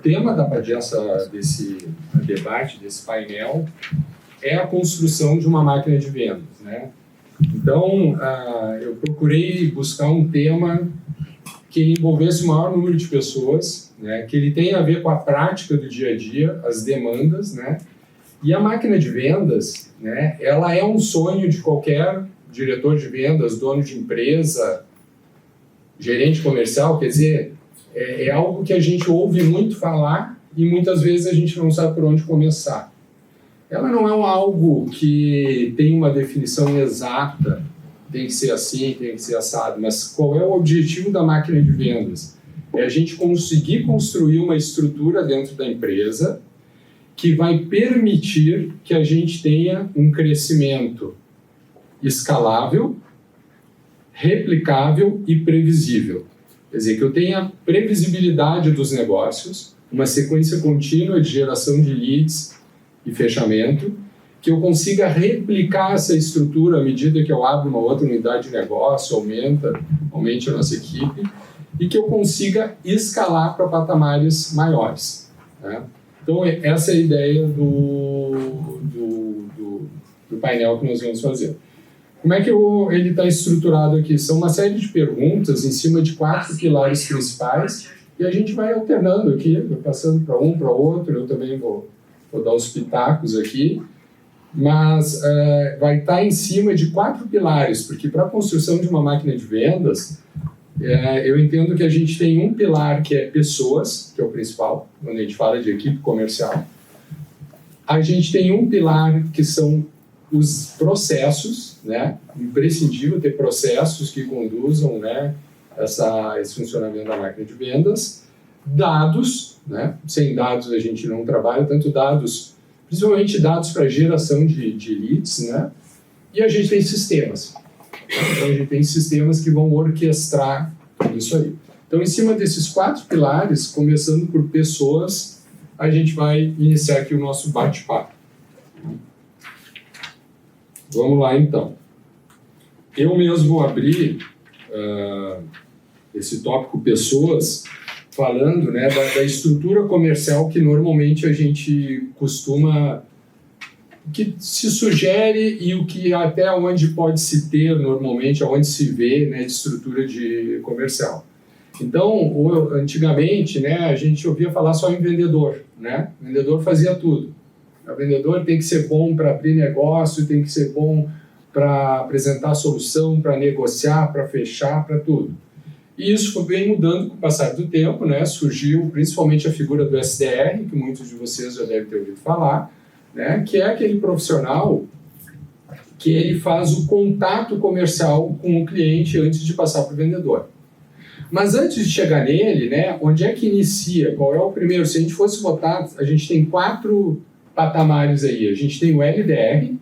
tema desse debate, desse painel, é a construção de uma máquina de vendas, né? Então, eu procurei buscar um tema que envolvesse o maior número de pessoas, né? Que ele tenha a ver com a prática do dia a dia, as demandas, né? E a máquina de vendas, né? Ela é um sonho de qualquer diretor de vendas, dono de empresa, gerente comercial, quer dizer, é algo que a gente ouve muito falar e muitas vezes a gente não sabe por onde começar. Ela não é algo que tem uma definição exata, tem que ser assim, tem que ser assado, mas qual é o objetivo da máquina de vendas? É a gente conseguir construir uma estrutura dentro da empresa que vai permitir que a gente tenha um crescimento escalável, replicável e previsível. Quer dizer, que eu tenha previsibilidade dos negócios, uma sequência contínua de geração de leads e fechamento, que eu consiga replicar essa estrutura à medida que eu abro uma outra unidade de negócio, aumente a nossa equipe, e que eu consiga escalar para patamares maiores, né? Então, essa é a ideia do painel que nós vamos fazer. Como é que ele está estruturado aqui? São uma série de perguntas em cima de 4 pilares principais e a gente vai alternando aqui, passando para um, para outro. Eu também vou dar os pitacos aqui, mas vai estar em cima de 4 pilares, porque para a construção de uma máquina de vendas, eu entendo que a gente tem um pilar que é pessoas, que é o principal, quando a gente fala de equipe comercial. A gente tem um pilar que são os processos, né? Imprescindível ter processos que conduzam, né, esse funcionamento da máquina de vendas. Dados, né? Sem dados a gente não trabalha, tanto dados, principalmente dados para geração de leads, né? E a gente tem sistemas. Então a gente tem sistemas que vão orquestrar tudo isso aí. Então, em cima desses 4 pilares, começando por pessoas, a gente vai iniciar aqui o nosso bate-papo. Vamos lá, então. Eu mesmo vou abrir esse tópico pessoas, falando, né, da estrutura comercial que normalmente a gente costuma, que se sugere e o que até onde pode se ter normalmente, onde se vê, né, de estrutura de comercial. Então, antigamente, né, a gente ouvia falar só em vendedor, né? O vendedor fazia tudo. O vendedor tem que ser bom para abrir negócio, tem que ser bom para apresentar solução, para negociar, para fechar, para tudo. E isso vem mudando com o passar do tempo, né? Surgiu principalmente a figura do SDR, que muitos de vocês já devem ter ouvido falar, né? Que é aquele profissional que ele faz o contato comercial com o cliente antes de passar para o vendedor. Mas antes de chegar nele, né? Onde é que inicia? Qual é o primeiro? Se a gente fosse votar, a gente tem 4 patamares aí. A gente tem o LDR,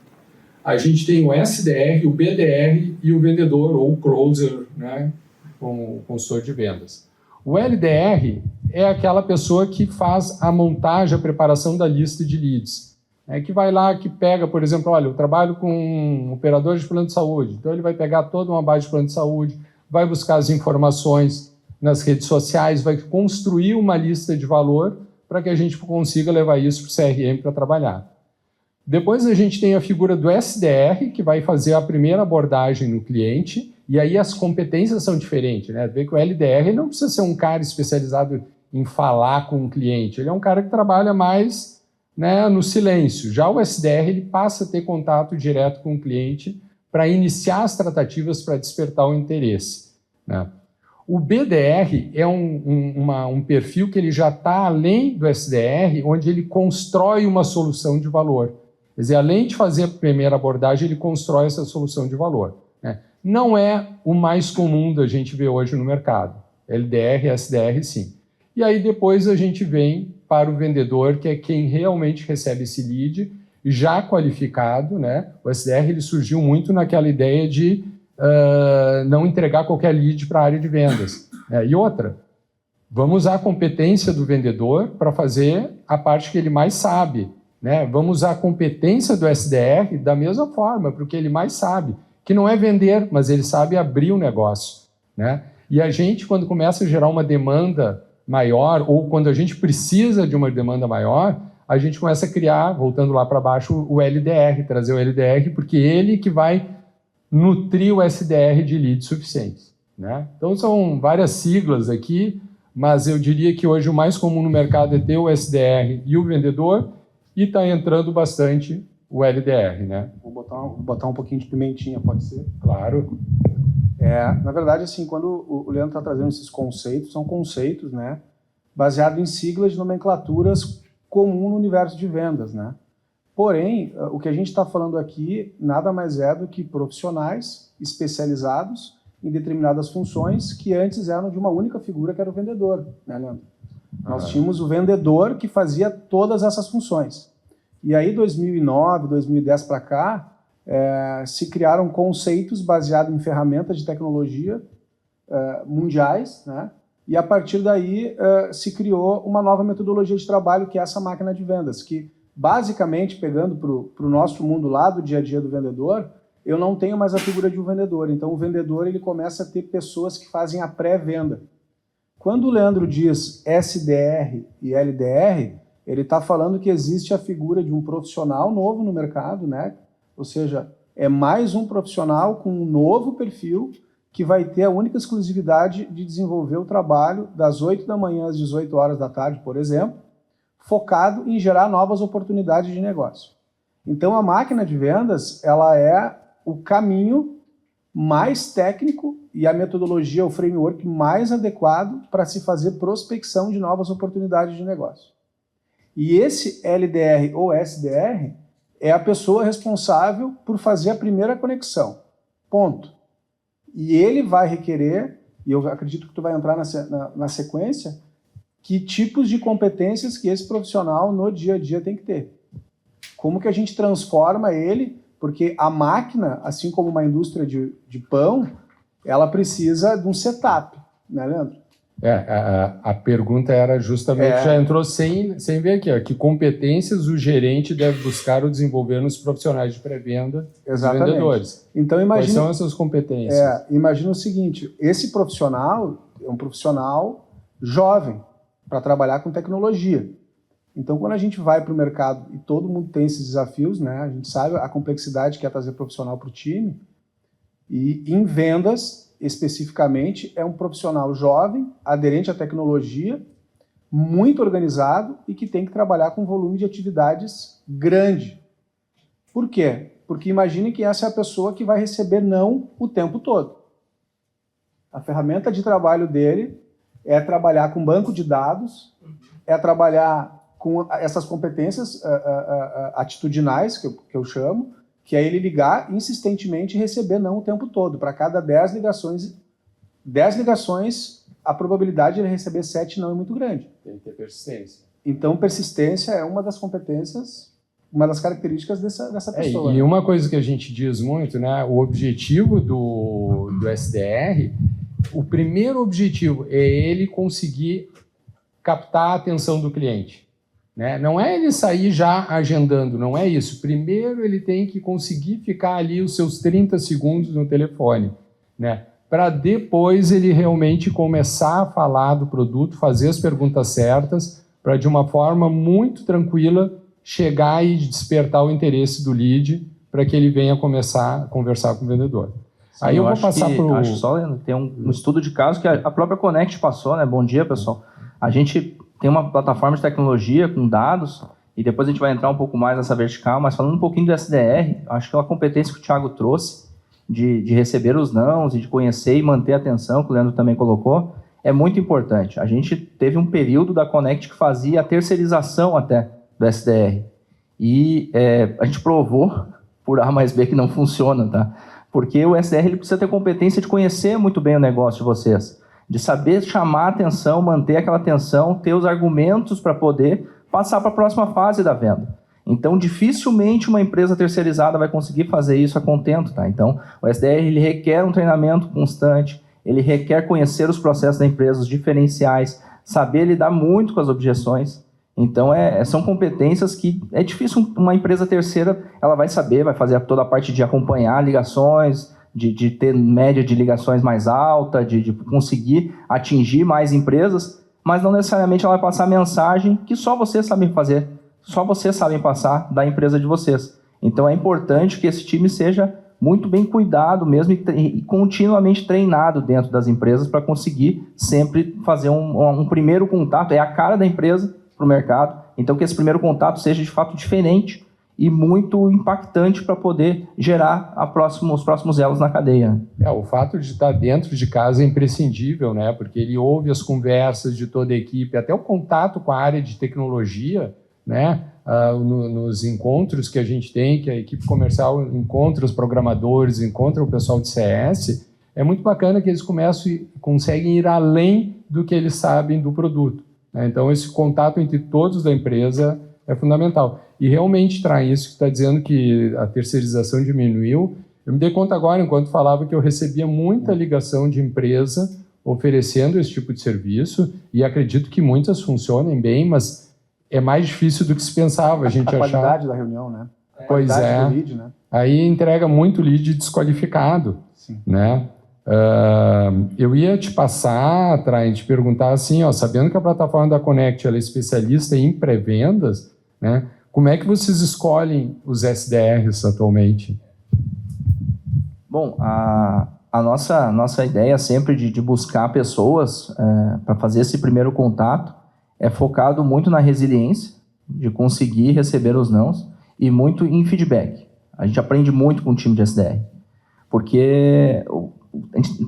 a gente tem o SDR, o BDR e o vendedor ou o closer, né, com o consultor de vendas. O LDR é aquela pessoa que faz a montagem, a preparação da lista de leads. Que vai lá, que pega, por exemplo, olha, eu trabalho com um operador de plano de saúde, então ele vai pegar toda uma base de plano de saúde, vai buscar as informações nas redes sociais, vai construir uma lista de valor para que a gente consiga levar isso para o CRM para trabalhar. Depois a gente tem a figura do SDR, que vai fazer a primeira abordagem no cliente, e aí as competências são diferentes, né? Vê que o LDR não precisa ser um cara especializado em falar com o cliente, ele é um cara que trabalha mais, né, no silêncio. Já o SDR, ele passa a ter contato direto com o cliente para iniciar as tratativas para despertar o interesse, né? O BDR é um perfil que ele já está além do SDR, onde ele constrói uma solução de valor. Quer dizer, além de fazer a primeira abordagem, ele constrói essa solução de valor, né? Não é o mais comum da gente ver hoje no mercado. LDR e SDR, sim. E aí depois a gente vem para o vendedor, que é quem realmente recebe esse lead, já qualificado, né? O SDR ele surgiu muito naquela ideia de não entregar qualquer lead para a área de vendas. E outra, vamos usar a competência do vendedor para fazer a parte que ele mais sabe, né? Vamos usar a competência do SDR da mesma forma, porque ele mais sabe, que não é vender, mas ele sabe abrir o negócio, né? E a gente, quando começa a gerar uma demanda maior, ou quando a gente precisa de uma demanda maior, a gente começa a criar, voltando lá para baixo, o LDR, trazer o LDR, porque ele que vai nutrir o SDR de leads suficientes, né? Então, são várias siglas aqui, mas eu diria que hoje o mais comum no mercado é ter o SDR e o vendedor, e está entrando bastante o LDR, né? Vou botar um pouquinho de pimentinha, pode ser? Claro. Na verdade, assim, quando o Leandro está trazendo esses conceitos, são conceitos, né, baseados em siglas de nomenclaturas comum no universo de vendas, né? Porém, o que a gente está falando aqui nada mais é do que profissionais especializados em determinadas funções que antes eram de uma única figura, que era o vendedor, né, Leandro? Nós tínhamos o vendedor que fazia todas essas funções. E aí, 2009, 2010 para cá, se criaram conceitos baseados em ferramentas de tecnologia mundiais, né? E a partir daí se criou uma nova metodologia de trabalho, que é essa máquina de vendas, que basicamente, pegando para o nosso mundo lá do dia a dia do vendedor, eu não tenho mais a figura de um vendedor. Então o vendedor ele começa a ter pessoas que fazem a pré-venda. Quando o Leandro diz SDR e LDR, ele está falando que existe a figura de um profissional novo no mercado, né? Ou seja, é mais um profissional com um novo perfil que vai ter a única exclusividade de desenvolver o trabalho das 8 da manhã às 18 horas da tarde, por exemplo, focado em gerar novas oportunidades de negócio. Então a máquina de vendas, ela é o caminho mais técnico e a metodologia, o framework mais adequado para se fazer prospecção de novas oportunidades de negócio. E esse LDR ou SDR é a pessoa responsável por fazer a primeira conexão. Ponto. E ele vai requerer, e eu acredito que tu vai entrar na sequência, que tipos de competências que esse profissional no dia a dia tem que ter. Como que a gente transforma ele, porque a máquina, assim como uma indústria de pão, ela precisa de um setup, né, Leandro? A pergunta era justamente, já entrou sem ver aqui, ó, que competências o gerente deve buscar ou desenvolver nos profissionais de pré-venda dos vendedores. Então, imagina, quais são essas competências? Imagina o seguinte, esse profissional é um profissional jovem para trabalhar com tecnologia. Então, quando a gente vai para o mercado e todo mundo tem esses desafios, né, a gente sabe a complexidade que é trazer profissional para o time, e em vendas, especificamente, é um profissional jovem, aderente à tecnologia, muito organizado e que tem que trabalhar com um volume de atividades grande. Por quê? Porque imagine que essa é a pessoa que vai receber não o tempo todo. A ferramenta de trabalho dele é trabalhar com banco de dados, é trabalhar com essas competências atitudinais, que eu chamo, que é ele ligar insistentemente e receber não o tempo todo. Para cada 10 ligações, a probabilidade de ele receber 7 não é muito grande. Tem que ter persistência. Então, persistência é uma das competências, uma das características dessa pessoa. E uma coisa que a gente diz muito, né, o objetivo do SDR, o primeiro objetivo é ele conseguir captar a atenção do cliente. Né? Não é ele sair já agendando, não é isso. Primeiro ele tem que conseguir ficar ali os seus 30 segundos no telefone, né? Para depois ele realmente começar a falar do produto, fazer as perguntas certas, para de uma forma muito tranquila chegar e despertar o interesse do lead para que ele venha começar a conversar com o vendedor. Sim, aí eu vou passar para o... Acho só, Leandro, tem um estudo de caso que a própria Connect passou, né? Bom dia, pessoal. A gente tem uma plataforma de tecnologia com dados, e depois a gente vai entrar um pouco mais nessa vertical, mas falando um pouquinho do SDR, acho que é uma competência que o Thiago trouxe, de receber os nãos e de conhecer e manter a atenção, que o Leandro também colocou, é muito importante. A gente teve um período da Connect que fazia a terceirização até do SDR, e a gente provou, por A mais B, que não funciona, tá? Porque o SDR ele precisa ter competência de conhecer muito bem o negócio de vocês, de saber chamar a atenção, manter aquela atenção, ter os argumentos para poder passar para a próxima fase da venda. Então, dificilmente uma empresa terceirizada vai conseguir fazer isso a contento, tá? Então, o SDR ele requer um treinamento constante, ele requer conhecer os processos da empresa, os diferenciais, saber lidar muito com as objeções. Então, são competências que é difícil uma empresa terceira, ela vai saber, vai fazer toda a parte de acompanhar ligações, de ter média de ligações mais alta, de conseguir atingir mais empresas, mas não necessariamente ela vai passar a mensagem que só vocês sabem fazer, só vocês sabem passar da empresa de vocês. Então é importante que esse time seja muito bem cuidado mesmo e continuamente treinado dentro das empresas para conseguir sempre fazer um primeiro contato, é a cara da empresa para o mercado, então que esse primeiro contato seja de fato diferente e muito impactante para poder gerar os próximos elos na cadeia. O fato de estar dentro de casa é imprescindível, né? Porque ele ouve as conversas de toda a equipe, até o contato com a área de tecnologia, né? Nos encontros que a gente tem, que a equipe comercial encontra os programadores, encontra o pessoal de CS, é muito bacana que eles conseguem ir além do que eles sabem do produto, né? Então, esse contato entre todos da empresa é fundamental. E realmente traz isso que está dizendo que a terceirização diminuiu. Eu me dei conta agora, enquanto falava, que eu recebia muita ligação de empresa oferecendo esse tipo de serviço, e acredito que muitas funcionem bem, mas é mais difícil do que se pensava. A qualidade da reunião, né? Pois é. Do lead, né? Aí entrega muito lead desqualificado. Sim. Né? Eu ia te passar, te perguntar assim, sabendo que a plataforma da Connect ela é especialista em pré-vendas, né? Como é que vocês escolhem os SDRs atualmente? Bom, a nossa ideia sempre de buscar pessoas para fazer esse primeiro contato é focado muito na resiliência, de conseguir receber os nãos, e muito em feedback. A gente aprende muito com o time de SDR, porque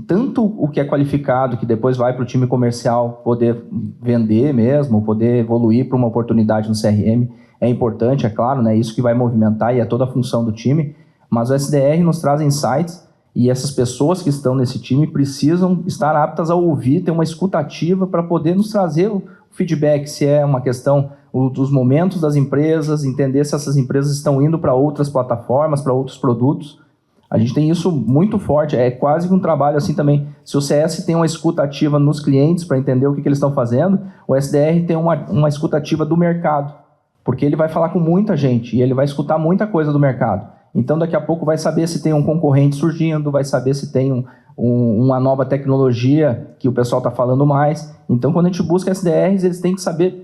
tanto o que é qualificado, que depois vai para o time comercial poder vender mesmo, poder evoluir para uma oportunidade no CRM, é importante, é claro, né? Isso que vai movimentar e é toda a função do time, mas o SDR nos traz insights e essas pessoas que estão nesse time precisam estar aptas a ouvir, ter uma escuta ativa para poder nos trazer o feedback, se é uma questão dos momentos das empresas, entender se essas empresas estão indo para outras plataformas, para outros produtos. A gente tem isso muito forte, é quase um trabalho assim também. Se o CS tem uma escuta ativa nos clientes para entender o que eles estão fazendo, o SDR tem uma escuta ativa do mercado, porque ele vai falar com muita gente e ele vai escutar muita coisa do mercado. Então, daqui a pouco vai saber se tem um concorrente surgindo, vai saber se tem uma nova tecnologia que o pessoal está falando mais. Então, quando a gente busca SDRs, eles têm que saber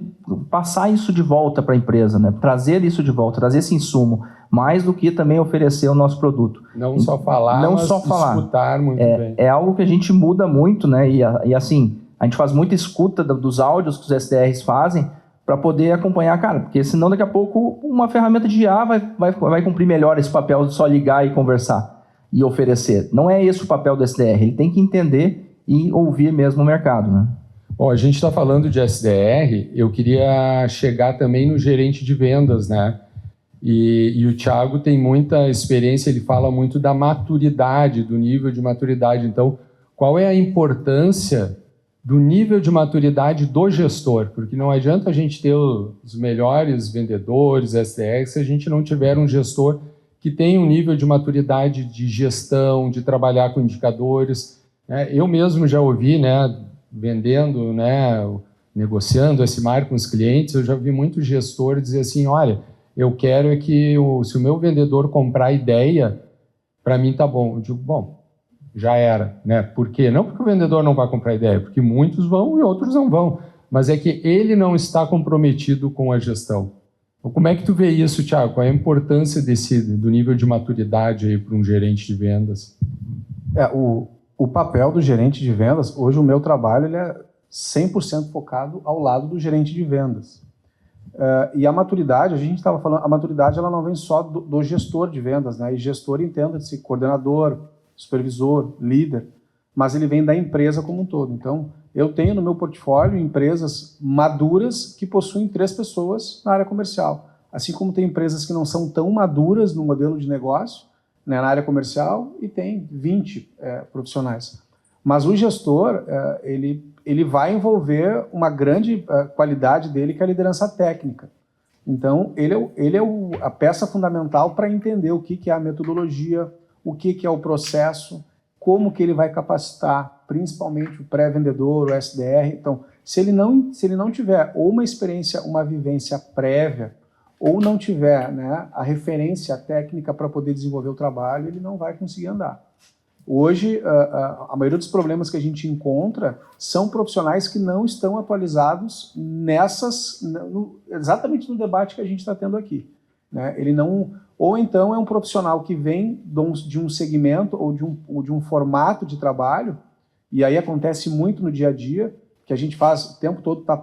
passar isso de volta para a empresa, né? Trazer isso de volta, trazer esse insumo, mais do que também oferecer o nosso produto. Não só falar, não mas só falar. Escutar muito bem. É algo que a gente muda muito, né? E assim, a gente faz muita escuta dos áudios que os SDRs fazem para poder acompanhar, cara, porque senão daqui a pouco uma ferramenta de IA vai cumprir melhor esse papel de só ligar e conversar e oferecer. Não é esse o papel do SDR, ele tem que entender e ouvir mesmo o mercado, né? Bom, a gente está falando de SDR, eu queria chegar também no gerente de vendas, né? E o Thiago tem muita experiência, ele fala muito da maturidade, do nível de maturidade. Então, qual é a importância do nível de maturidade do gestor? Porque não adianta a gente ter os melhores vendedores, SDRs, se a gente não tiver um gestor que tenha um nível de maturidade de gestão, de trabalhar com indicadores. Eu mesmo já ouvi, né, vendendo, né, negociando esse marco com os clientes, eu já vi muitos gestores dizer assim, olha, eu quero é que se o meu vendedor comprar ideia, para mim tá bom. Eu digo, bom, já era, né? Por quê? Não porque o vendedor não vai comprar ideia, porque muitos vão e outros não vão, mas é que ele não está comprometido com a gestão. Então, como é que tu vê isso, Thiago? Qual é a importância do nível de maturidade aí para um gerente de vendas? O papel do gerente de vendas, hoje o meu trabalho ele é 100% focado ao lado do gerente de vendas. E a maturidade, a gente estava falando, a maturidade ela não vem só do gestor de vendas, né? E gestor entenda-se coordenador, supervisor, líder, mas ele vem da empresa como um todo. Então, eu tenho no meu portfólio empresas maduras que possuem 3 pessoas na área comercial. Assim como tem empresas que não são tão maduras no modelo de negócio, né, na área comercial, e tem 20 profissionais. Mas o gestor, ele vai envolver uma grande qualidade dele, que é a liderança técnica. Então, ele é a peça fundamental para entender o que é a metodologia, o que é o processo, como que ele vai capacitar, principalmente o pré-vendedor, o SDR. Então, se ele não tiver ou uma experiência, uma vivência prévia, ou não tiver, né, a referência técnica para poder desenvolver o trabalho, ele não vai conseguir andar. Hoje, a maioria dos problemas que a gente encontra são profissionais que não estão atualizados exatamente no debate que a gente está tendo aqui, né? Ele não, ou então é um profissional que vem de um segmento ou de um formato de trabalho, e aí acontece muito no dia a dia, que a gente faz o tempo todo, está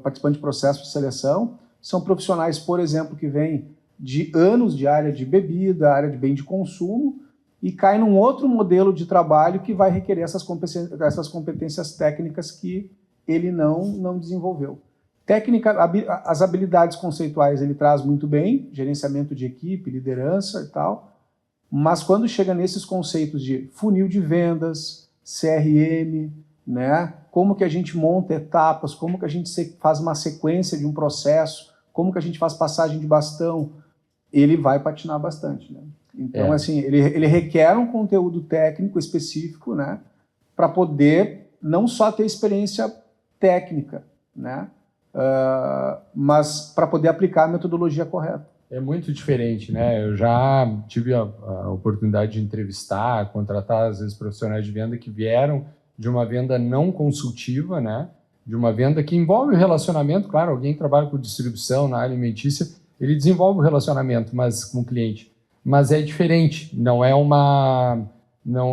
participando de processo de seleção. São profissionais, por exemplo, que vêm de anos de área de bebida, área de bem de consumo, e cai num outro modelo de trabalho que vai requerer essas competências técnicas que ele não desenvolveu. As habilidades conceituais ele traz muito bem, gerenciamento de equipe, liderança e tal, mas quando chega nesses conceitos de funil de vendas, CRM, né, como que a gente monta etapas, como que a gente faz uma sequência de um processo, como que a gente faz passagem de bastão, ele vai patinar bastante, né? Então, assim, ele requer um conteúdo técnico específico, né, para poder não só ter experiência técnica, né, mas para poder aplicar a metodologia correta. É muito diferente, né? Eu já tive a oportunidade de entrevistar, contratar, às vezes, profissionais de venda que vieram de uma venda não consultiva, né, de uma venda que envolve o relacionamento. Claro, alguém que trabalha com distribuição na área alimentícia, ele desenvolve o relacionamento com o cliente. Mas é diferente, não é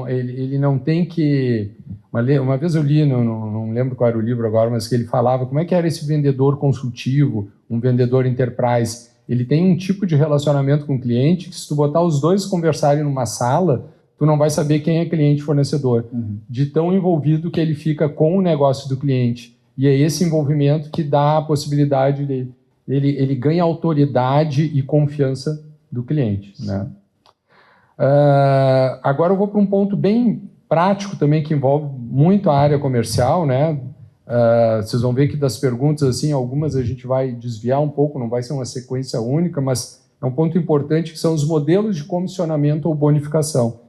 ele não tem que... Uma vez eu li, não lembro qual era o livro agora, mas que ele falava como é que era esse vendedor consultivo, um vendedor enterprise. Ele tem um tipo de relacionamento com o cliente que, se tu botar os dois conversarem numa sala, tu não vai saber quem é cliente e fornecedor, de tão envolvido que ele fica com o negócio do cliente. E é esse envolvimento que dá a possibilidade dele. Ele ganha autoridade e confiança do cliente, né? Agora eu vou para um ponto bem prático também, que envolve muito a área comercial, né? Vocês vão ver que das perguntas, assim, algumas a gente vai desviar um pouco, não vai ser uma sequência única, mas é um ponto importante, que são os modelos de comissionamento ou bonificação.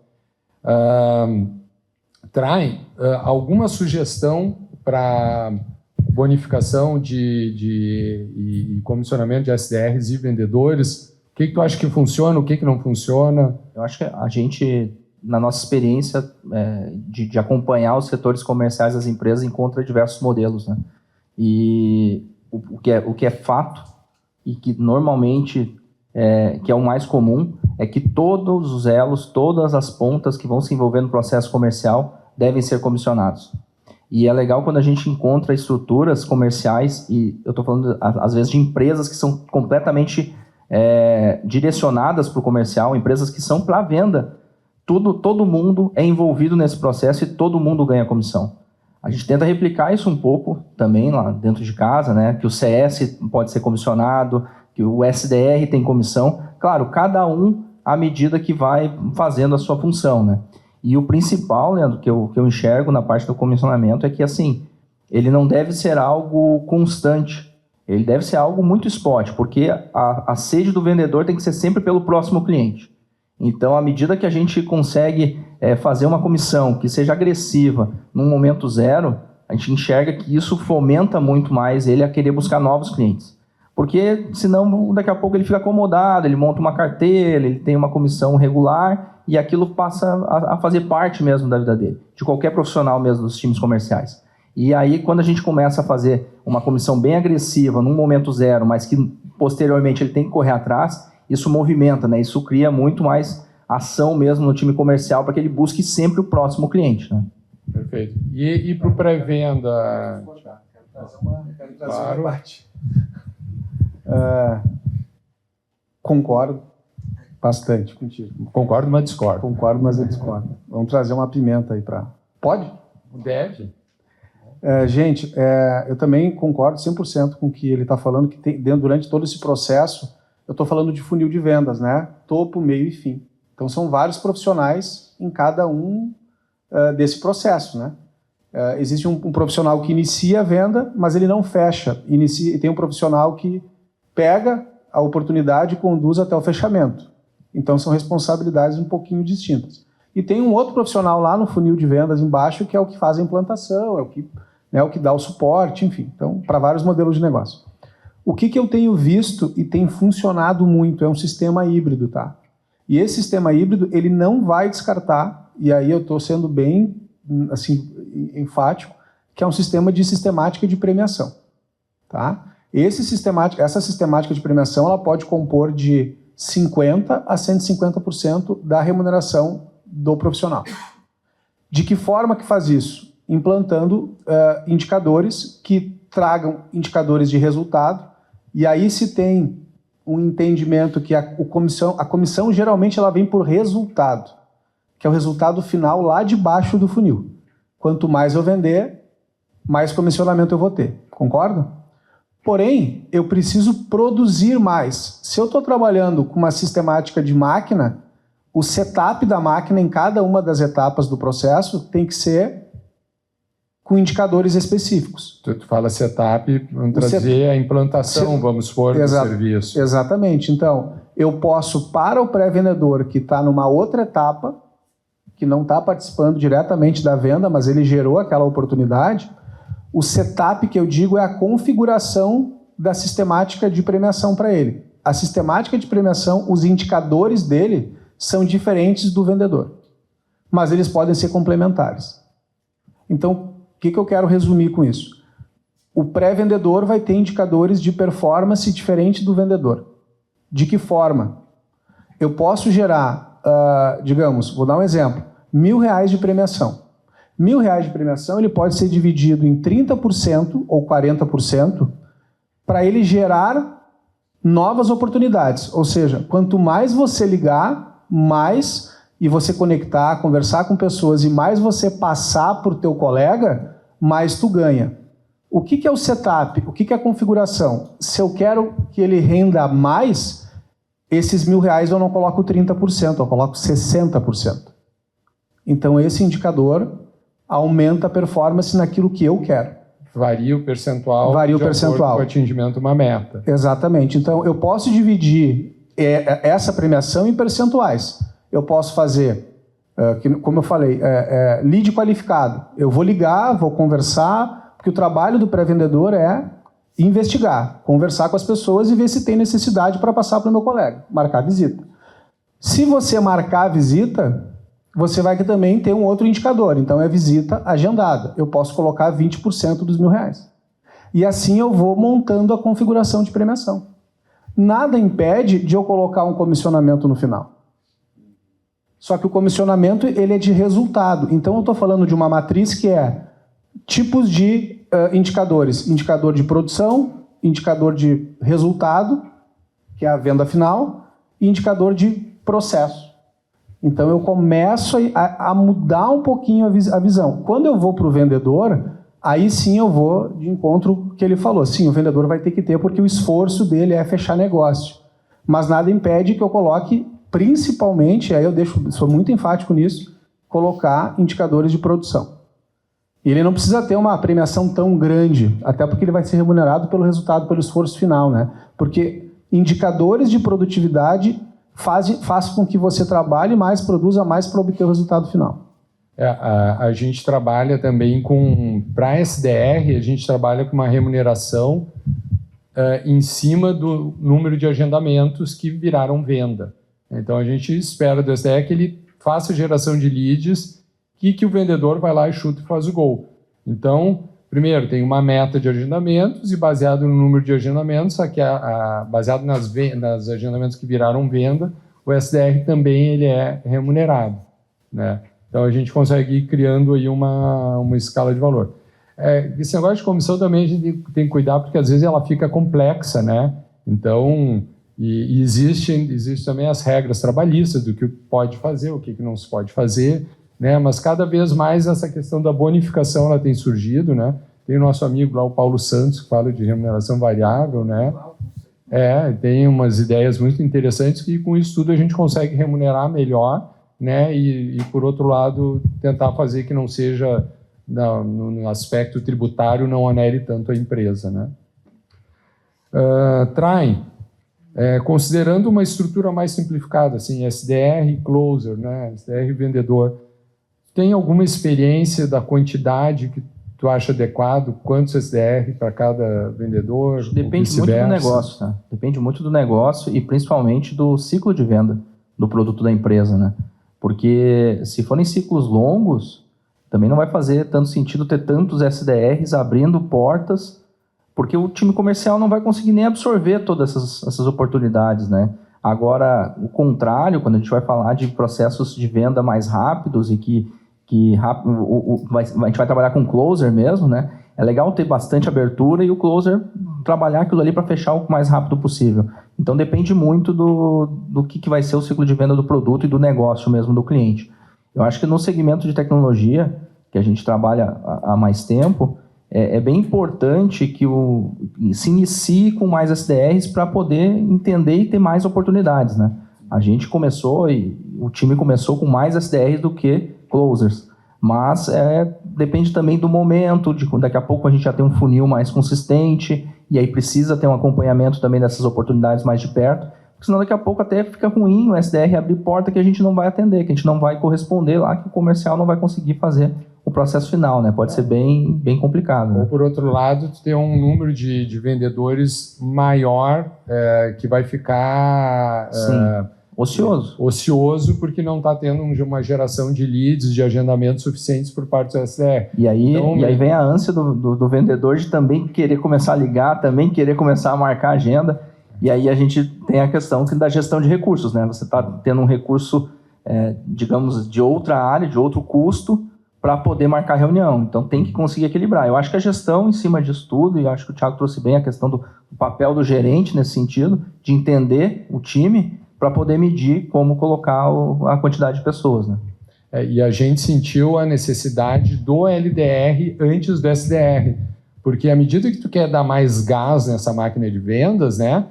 Traem alguma sugestão para bonificação e comissionamento de SDRs e vendedores? O que tu acha que funciona, o que não funciona? Eu acho que a gente, na nossa experiência de acompanhar os setores comerciais das empresas, encontra diversos modelos, né? E o que é fato e que normalmente que é o mais comum é que todos os elos, todas as pontas que vão se envolver no processo comercial devem ser comissionados. E é legal quando a gente encontra estruturas comerciais, e eu estou falando às vezes de empresas que são completamente direcionadas para o comercial, empresas que são para a venda. Todo mundo é envolvido nesse processo e todo mundo ganha comissão. A gente tenta replicar isso um pouco também lá dentro de casa, né? Que o CS pode ser comissionado, que o SDR tem comissão. Claro, cada um à medida que vai fazendo a sua função, né? E o principal, Leandro, que eu enxergo na parte do comissionamento é que, assim, ele não deve ser algo constante. Ele deve ser algo muito spot, porque a sede do vendedor tem que ser sempre pelo próximo cliente. Então, à medida que a gente consegue fazer uma comissão que seja agressiva num momento zero, a gente enxerga que isso fomenta muito mais ele a querer buscar novos clientes. Porque, senão, daqui a pouco ele fica acomodado, ele monta uma carteira, ele tem uma comissão regular e aquilo passa a fazer parte mesmo da vida dele, de qualquer profissional mesmo dos times comerciais. E aí, quando a gente começa a fazer uma comissão bem agressiva num momento zero, mas que posteriormente ele tem que correr atrás, isso movimenta, né? Isso cria muito mais ação mesmo no time comercial para que ele busque sempre o próximo cliente, né? Perfeito. E para o pré-venda? Quero trazer uma parte. Concordo bastante contigo. Concordo, mas discordo. Concordo, mas eu discordo. Vamos trazer uma pimenta aí para... Pode? Deve. Gente, eu também concordo 100% com o que ele está falando, que durante todo esse processo, eu estou falando de funil de vendas, né? Topo, meio e fim. Então, são vários profissionais em cada um desse processo, né? Existe um profissional que inicia a venda, mas ele não fecha. E tem um profissional que pega a oportunidade e conduz até o fechamento. Então, são responsabilidades um pouquinho distintas. E tem um outro profissional lá no funil de vendas embaixo, que é o que faz a implantação, é o que dá o suporte, enfim. Então, para vários modelos de negócio. O que eu tenho visto e tem funcionado muito é um sistema híbrido, tá? E esse sistema híbrido, ele não vai descartar e aí eu estou sendo bem assim, enfático, que é um sistema de sistemática de premiação. Tá? Essa sistemática de premiação ela pode compor de 50% a 150% da remuneração do profissional. De que forma que faz isso? Implantando indicadores que tragam indicadores de resultado, e aí se tem um entendimento que a comissão geralmente ela vem por resultado, que é o resultado final lá de baixo do funil. Quanto mais eu vender, mais comissionamento eu vou ter. Concorda? Porém, eu preciso produzir mais. Se eu estou trabalhando com uma sistemática de máquina, o setup da máquina em cada uma das etapas do processo tem que ser com indicadores específicos. Tu fala setup, vamos trazer a implantação, vamos supor, do serviço. Exatamente. Então, eu posso, para o pré-vendedor que está numa outra etapa, que não está participando diretamente da venda, mas ele gerou aquela oportunidade, o setup que eu digo é a configuração da sistemática de premiação para ele. A sistemática de premiação, os indicadores dele são diferentes do vendedor, mas eles podem ser complementares. Então, o que eu quero resumir com isso? O pré-vendedor vai ter indicadores de performance diferente do vendedor. De que forma? Eu posso gerar, digamos, vou dar um exemplo, R$1.000 de premiação. R$1.000 de premiação ele pode ser dividido em 30% ou 40% para ele gerar novas oportunidades. Ou seja, quanto mais você ligar, mais e você conectar, conversar com pessoas e mais você passar para o teu colega, mais tu ganha. O que é o setup? O que é a configuração? Se eu quero que ele renda mais, esses R$1.000 eu não coloco 30%, eu coloco 60%. Então esse indicador aumenta a performance naquilo que eu quero. Varia o percentual de acordo com o atingimento de uma meta. Exatamente. Então eu posso dividir essa premiação em percentuais. Eu posso fazer, como eu falei, lead qualificado. Eu vou ligar, vou conversar, porque o trabalho do pré-vendedor é investigar, conversar com as pessoas e ver se tem necessidade para passar para o meu colega, marcar a visita. Se você marcar a visita, você vai também ter um outro indicador. Então é visita agendada. Eu posso colocar 20% dos R$1.000. E assim eu vou montando a configuração de premiação. Nada impede de eu colocar um comissionamento no final. Só que o comissionamento ele é de resultado. Então eu estou falando de uma matriz que é tipos de indicadores. Indicador de produção, indicador de resultado, que é a venda final, e indicador de processo. Então eu começo a mudar um pouquinho a visão. Quando eu vou para o vendedor, aí sim eu vou de encontro que ele falou. Sim, o vendedor vai ter que ter, porque o esforço dele é fechar negócio. Mas nada impede que eu coloque, principalmente, aí eu sou muito enfático nisso, colocar indicadores de produção. E ele não precisa ter uma premiação tão grande, até porque ele vai ser remunerado pelo resultado, pelo esforço final, né? Porque indicadores de produtividade faz com que você trabalhe mais, produza mais para obter o resultado final. A gente trabalha também para SDR, a gente trabalha com uma remuneração em cima do número de agendamentos que viraram venda. Então a gente espera do SDR que ele faça geração de leads que o vendedor vai lá e chuta e faz o gol. Então, primeiro, tem uma meta de agendamentos e baseado no número de agendamentos, baseado nas agendamentos que viraram venda, o SDR também ele é remunerado, né? Então a gente consegue ir criando aí uma escala de valor. Esse negócio de comissão também a gente tem que cuidar, porque às vezes ela fica complexa, né? Então, e existe também as regras trabalhistas do que pode fazer, o que não se pode fazer, né? Mas cada vez mais essa questão da bonificação ela tem surgido, né? Tem o nosso amigo lá, o Paulo Santos, que fala de remuneração variável, né? Tem umas ideias muito interessantes que com isso tudo a gente consegue remunerar melhor, né? E por outro lado, tentar fazer que não seja, no aspecto tributário, não onere tanto a empresa, né? Traem, considerando uma estrutura mais simplificada, assim, SDR e closer, né? SDR e vendedor, tem alguma experiência da quantidade que tu acha adequado? Quantos SDR para cada vendedor? Depende muito do negócio, tá? Depende muito do negócio e principalmente do ciclo de venda do produto da empresa, né? Porque se forem ciclos longos, também não vai fazer tanto sentido ter tantos SDRs abrindo portas, porque o time comercial não vai conseguir nem absorver todas essas oportunidades, né? Agora, o contrário, quando a gente vai falar de processos de venda mais rápidos e que a gente vai trabalhar com closer mesmo, né? É legal ter bastante abertura e o closer trabalhar aquilo ali para fechar o mais rápido possível. Então depende muito do que vai ser o ciclo de venda do produto e do negócio mesmo do cliente. Eu acho que no segmento de tecnologia, que a gente trabalha há mais tempo, é bem importante que se inicie com mais SDRs para poder entender e ter mais oportunidades, né? A gente começou e o time começou com mais SDRs do que closers. Mas depende também do momento, daqui a pouco a gente já tem um funil mais consistente e aí precisa ter um acompanhamento também dessas oportunidades mais de perto, porque senão daqui a pouco até fica ruim o SDR abrir porta que a gente não vai atender, que a gente não vai corresponder lá, que o comercial não vai conseguir fazer o processo final, né? Pode ser bem complicado. Né? Ou por outro lado, tu tem um número de vendedores maior que vai ficar... Ocioso, porque não está tendo uma geração de leads, de agendamentos suficientes por parte do SDR. E aí vem a ânsia do vendedor de também querer começar a ligar, também querer começar a marcar a agenda. E aí a gente tem a questão da gestão de recursos, né? Você está tendo um recurso, digamos, de outra área, de outro custo, para poder marcar reunião. Então tem que conseguir equilibrar. Eu acho que a gestão em cima disso tudo, e eu acho que o Thiago trouxe bem a questão do papel do gerente nesse sentido, de entender o time, para poder medir como colocar a quantidade de pessoas, né? E a gente sentiu a necessidade do LDR antes do SDR, porque à medida que tu quer dar mais gás nessa máquina de vendas, né,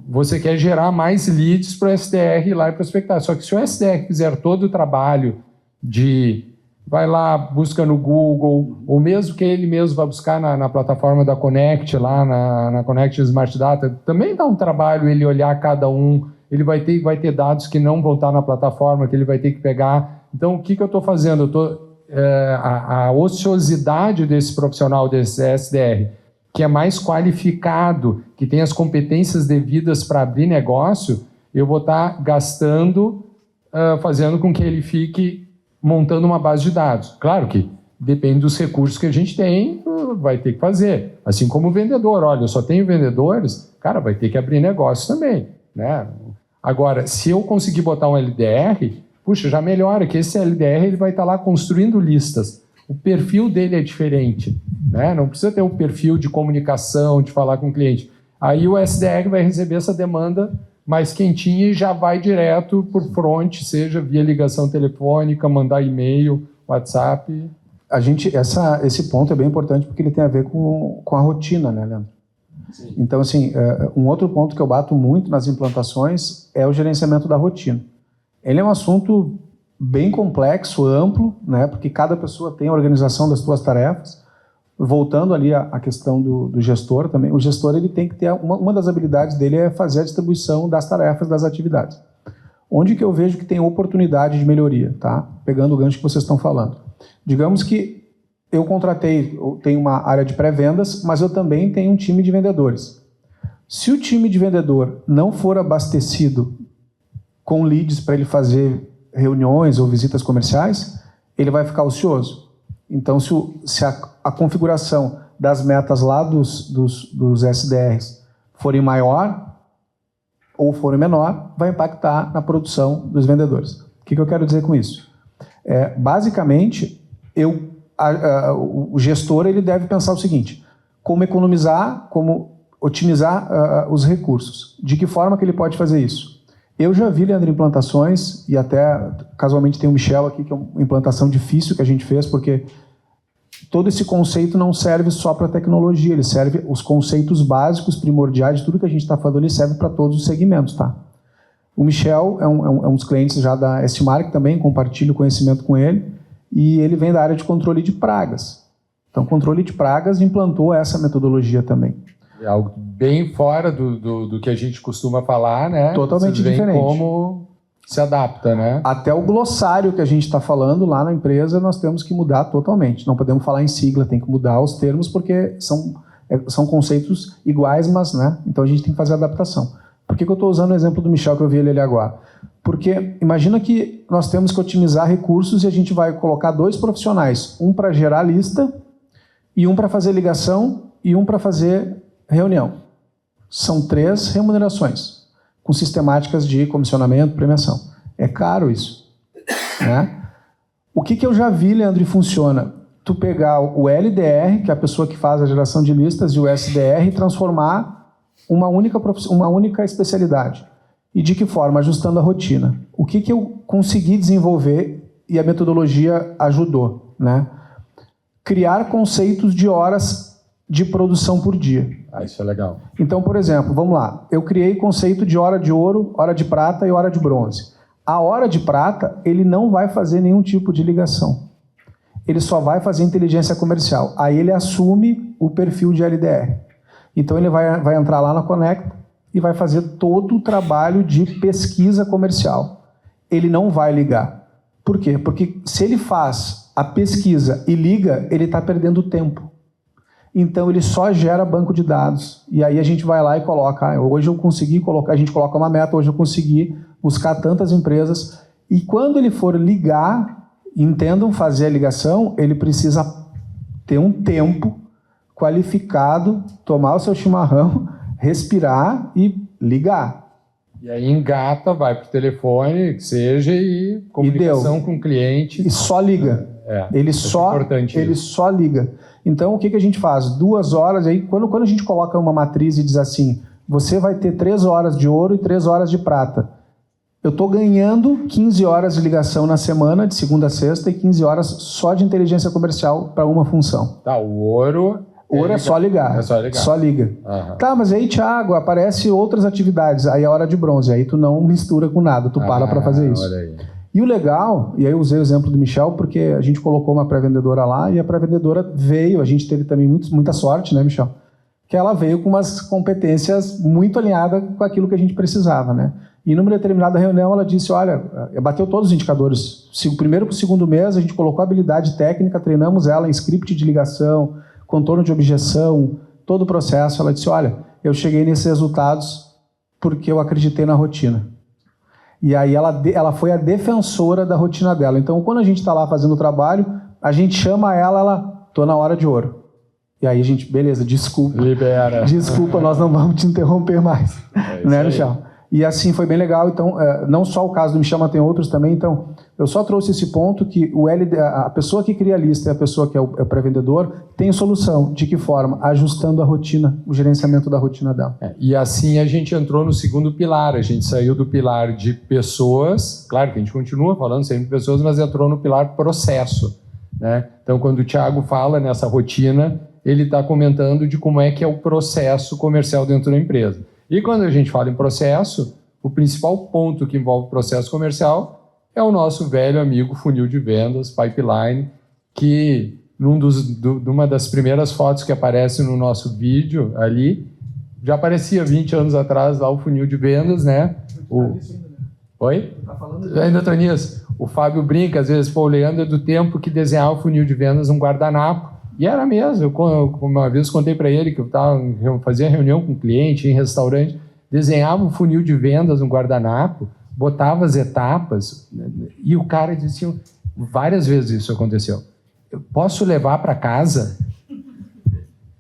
você quer gerar mais leads para o SDR ir lá e prospectar. Só que se o SDR fizer todo o trabalho de vai lá, busca no Google, ou mesmo que ele mesmo vá buscar na plataforma da Connect, lá na Connect Smart Data, também dá um trabalho ele olhar cada um. Ele vai ter dados que não vão estar na plataforma, que ele vai ter que pegar. Então, o que eu estou fazendo? A ociosidade desse profissional, desse SDR, que é mais qualificado, que tem as competências devidas para abrir negócio, eu vou estar gastando, fazendo com que ele fique montando uma base de dados. Claro que depende dos recursos que a gente tem, vai ter que fazer. Assim como o vendedor. Olha, eu só tenho vendedores, cara, vai ter que abrir negócio também, né? Agora, se eu conseguir botar um LDR, puxa, já melhora, que esse LDR ele vai estar lá construindo listas. O perfil dele é diferente, né? Não precisa ter um perfil de comunicação, de falar com o cliente. Aí o SDR vai receber essa demanda mais quentinha e já vai direto por front, seja via ligação telefônica, mandar e-mail, WhatsApp. Esse ponto é bem importante porque ele tem a ver com a rotina, né, Leandro? Sim. Então, assim, um outro ponto que eu bato muito nas implantações é o gerenciamento da rotina. Ele é um assunto bem complexo, amplo, né, porque cada pessoa tem a organização das suas tarefas. Voltando ali à questão do gestor também, o gestor ele tem que ter, uma das habilidades dele é fazer a distribuição das tarefas, das atividades. Onde que eu vejo que tem oportunidade de melhoria, tá? Pegando o gancho que vocês estão falando. Digamos que eu tenho uma área de pré-vendas, mas eu também tenho um time de vendedores. Se o time de vendedor não for abastecido com leads para ele fazer reuniões ou visitas comerciais, ele vai ficar ocioso. Então, se a configuração das metas lá dos SDRs forem maior ou forem menor, vai impactar na produção dos vendedores. O que eu quero dizer com isso? Basicamente, o gestor ele deve pensar o seguinte: como economizar, como otimizar os recursos. De que forma que ele pode fazer isso? Eu já vi, Leandro, implantações, e até casualmente tem o Michel aqui, que é uma implantação difícil que a gente fez, porque todo esse conceito não serve só para tecnologia, ele serve, os conceitos básicos, primordiais, tudo que a gente está falando, ele serve para todos os segmentos, tá? O Michel é um dos clientes já da S-Mark também, compartilho conhecimento com ele, e ele vem da área de controle de pragas. Então, controle de pragas implantou essa metodologia também. É algo bem fora do que a gente costuma falar, né? Totalmente diferente. Como se adapta, né? Até o glossário que a gente está falando lá na empresa, nós temos que mudar totalmente. Não podemos falar em sigla, tem que mudar os termos, porque são conceitos iguais, mas, né? Então a gente tem que fazer a adaptação. Por que eu estou usando o exemplo do Michel que eu vi ele ali agora? Porque imagina que nós temos que otimizar recursos e a gente vai colocar 2 profissionais, um para gerar lista e um para fazer ligação e um para fazer reunião. São 3 remunerações, com sistemáticas de comissionamento, premiação. É caro isso, né? O que eu já vi, Leandro, e funciona? Tu pegar o LDR, que é a pessoa que faz a geração de listas, e o SDR e transformar uma única especialidade. E de que forma? Ajustando a rotina. O que eu consegui desenvolver e a metodologia ajudou, né? Criar conceitos de horas de produção por dia. Isso é legal. Então, por exemplo, vamos lá. Eu criei conceito de hora de ouro, hora de prata e hora de bronze. A hora de prata, ele não vai fazer nenhum tipo de ligação. Ele só vai fazer inteligência comercial. Aí ele assume o perfil de LDR. Então ele vai entrar lá na Conecta e vai fazer todo o trabalho de pesquisa comercial. Ele não vai ligar. Por quê? Porque se ele faz a pesquisa e liga, ele está perdendo tempo. Então ele só gera banco de dados. E aí a gente vai lá e coloca, hoje eu consegui colocar, a gente coloca uma meta, hoje eu consegui buscar tantas empresas. E quando ele for ligar, entendam fazer a ligação, ele precisa ter um tempo qualificado, tomar o seu chimarrão, respirar e ligar. E aí engata, vai para o telefone, que seja, e comunicação com o cliente. E só liga. Ele só liga. Então, o que a gente faz? 2 horas, aí, quando a gente coloca uma matriz e diz assim, você vai ter 3 horas de ouro e 3 horas de prata. Eu estou ganhando 15 horas de ligação na semana, de segunda a sexta, e 15 horas só de inteligência comercial para uma função. Tá, o ouro... Ouro é só ligar. É só ligar. Só liga. Uhum. Tá, mas aí, Thiago, aparece outras atividades. Aí é hora de bronze. Aí tu não mistura com nada. Tu para fazer isso. Olha aí. E o legal, e aí eu usei o exemplo do Michel, porque a gente colocou uma pré-vendedora lá e a pré-vendedora veio, a gente teve também muita sorte, né, Michel? Que ela veio com umas competências muito alinhadas com aquilo que a gente precisava, né? E numa determinada reunião ela disse, olha, bateu todos os indicadores. O primeiro para o segundo mês a gente colocou habilidade técnica, treinamos ela em script de ligação, contorno de objeção, todo o processo. Ela disse, olha, eu cheguei nesses resultados porque eu acreditei na rotina. E aí ela foi a defensora da rotina dela. Então, quando a gente está lá fazendo o trabalho, a gente chama ela, tô na hora de ouro. E aí a gente, beleza, desculpa. Libera. Desculpa, nós não vamos te interromper mais. Né, Michel? E assim foi bem legal. Então, não só o caso do Michel, mas tem outros também. Então, eu só trouxe esse ponto que a pessoa que cria a lista e a pessoa que é o pré-vendedor tem solução. De que forma? Ajustando a rotina, o gerenciamento da rotina dela. E assim a gente entrou no segundo pilar. A gente saiu do pilar de pessoas, claro que a gente continua falando sempre de pessoas, mas entrou no pilar processo, né? Então, quando o Thiago fala nessa rotina, ele está comentando de como é que é o processo comercial dentro da empresa. E quando a gente fala em processo, o principal ponto que envolve o processo comercial é o nosso velho amigo funil de vendas, pipeline, que numa das primeiras fotos que aparece no nosso vídeo ali, já aparecia 20 anos atrás lá o funil de vendas, né? Oi? Ainda estou nisso. O Fábio brinca, às vezes, o Leandro é do tempo que desenhava o funil de vendas num guardanapo. E era mesmo, eu uma vez contei para ele que eu fazia reunião com cliente em restaurante, desenhava um funil de vendas no guardanapo, botava as etapas, e o cara dizia, várias vezes isso aconteceu, eu posso levar para casa?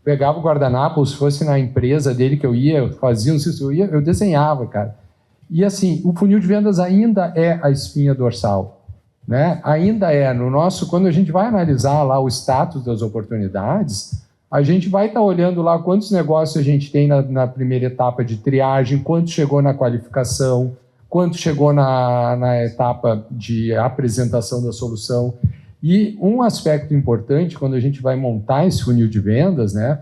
Pegava o guardanapo, ou se fosse na empresa dele que eu ia, eu desenhava, cara. E assim, o funil de vendas ainda é a espinha dorsal. Né? Ainda é no nosso, quando a gente vai analisar lá o status das oportunidades, a gente vai estar olhando lá quantos negócios a gente tem na primeira etapa de triagem, quanto chegou na qualificação, quanto chegou na etapa de apresentação da solução. E um aspecto importante quando a gente vai montar esse funil de vendas, né,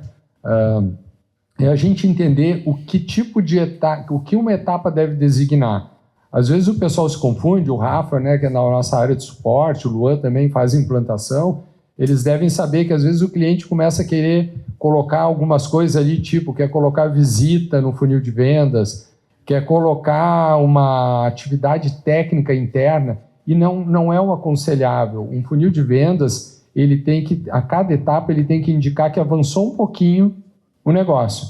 é a gente entender o que tipo de etapa, o que uma etapa deve designar. Às vezes o pessoal se confunde, o Rafa, né, que é na nossa área de suporte, o Luan também faz implantação, eles devem saber que às vezes o cliente começa a querer colocar algumas coisas ali, tipo, quer colocar visita no funil de vendas, quer colocar uma atividade técnica interna, e não é o aconselhável. Um funil de vendas, ele tem que, a cada etapa, ele tem que indicar que avançou um pouquinho o negócio.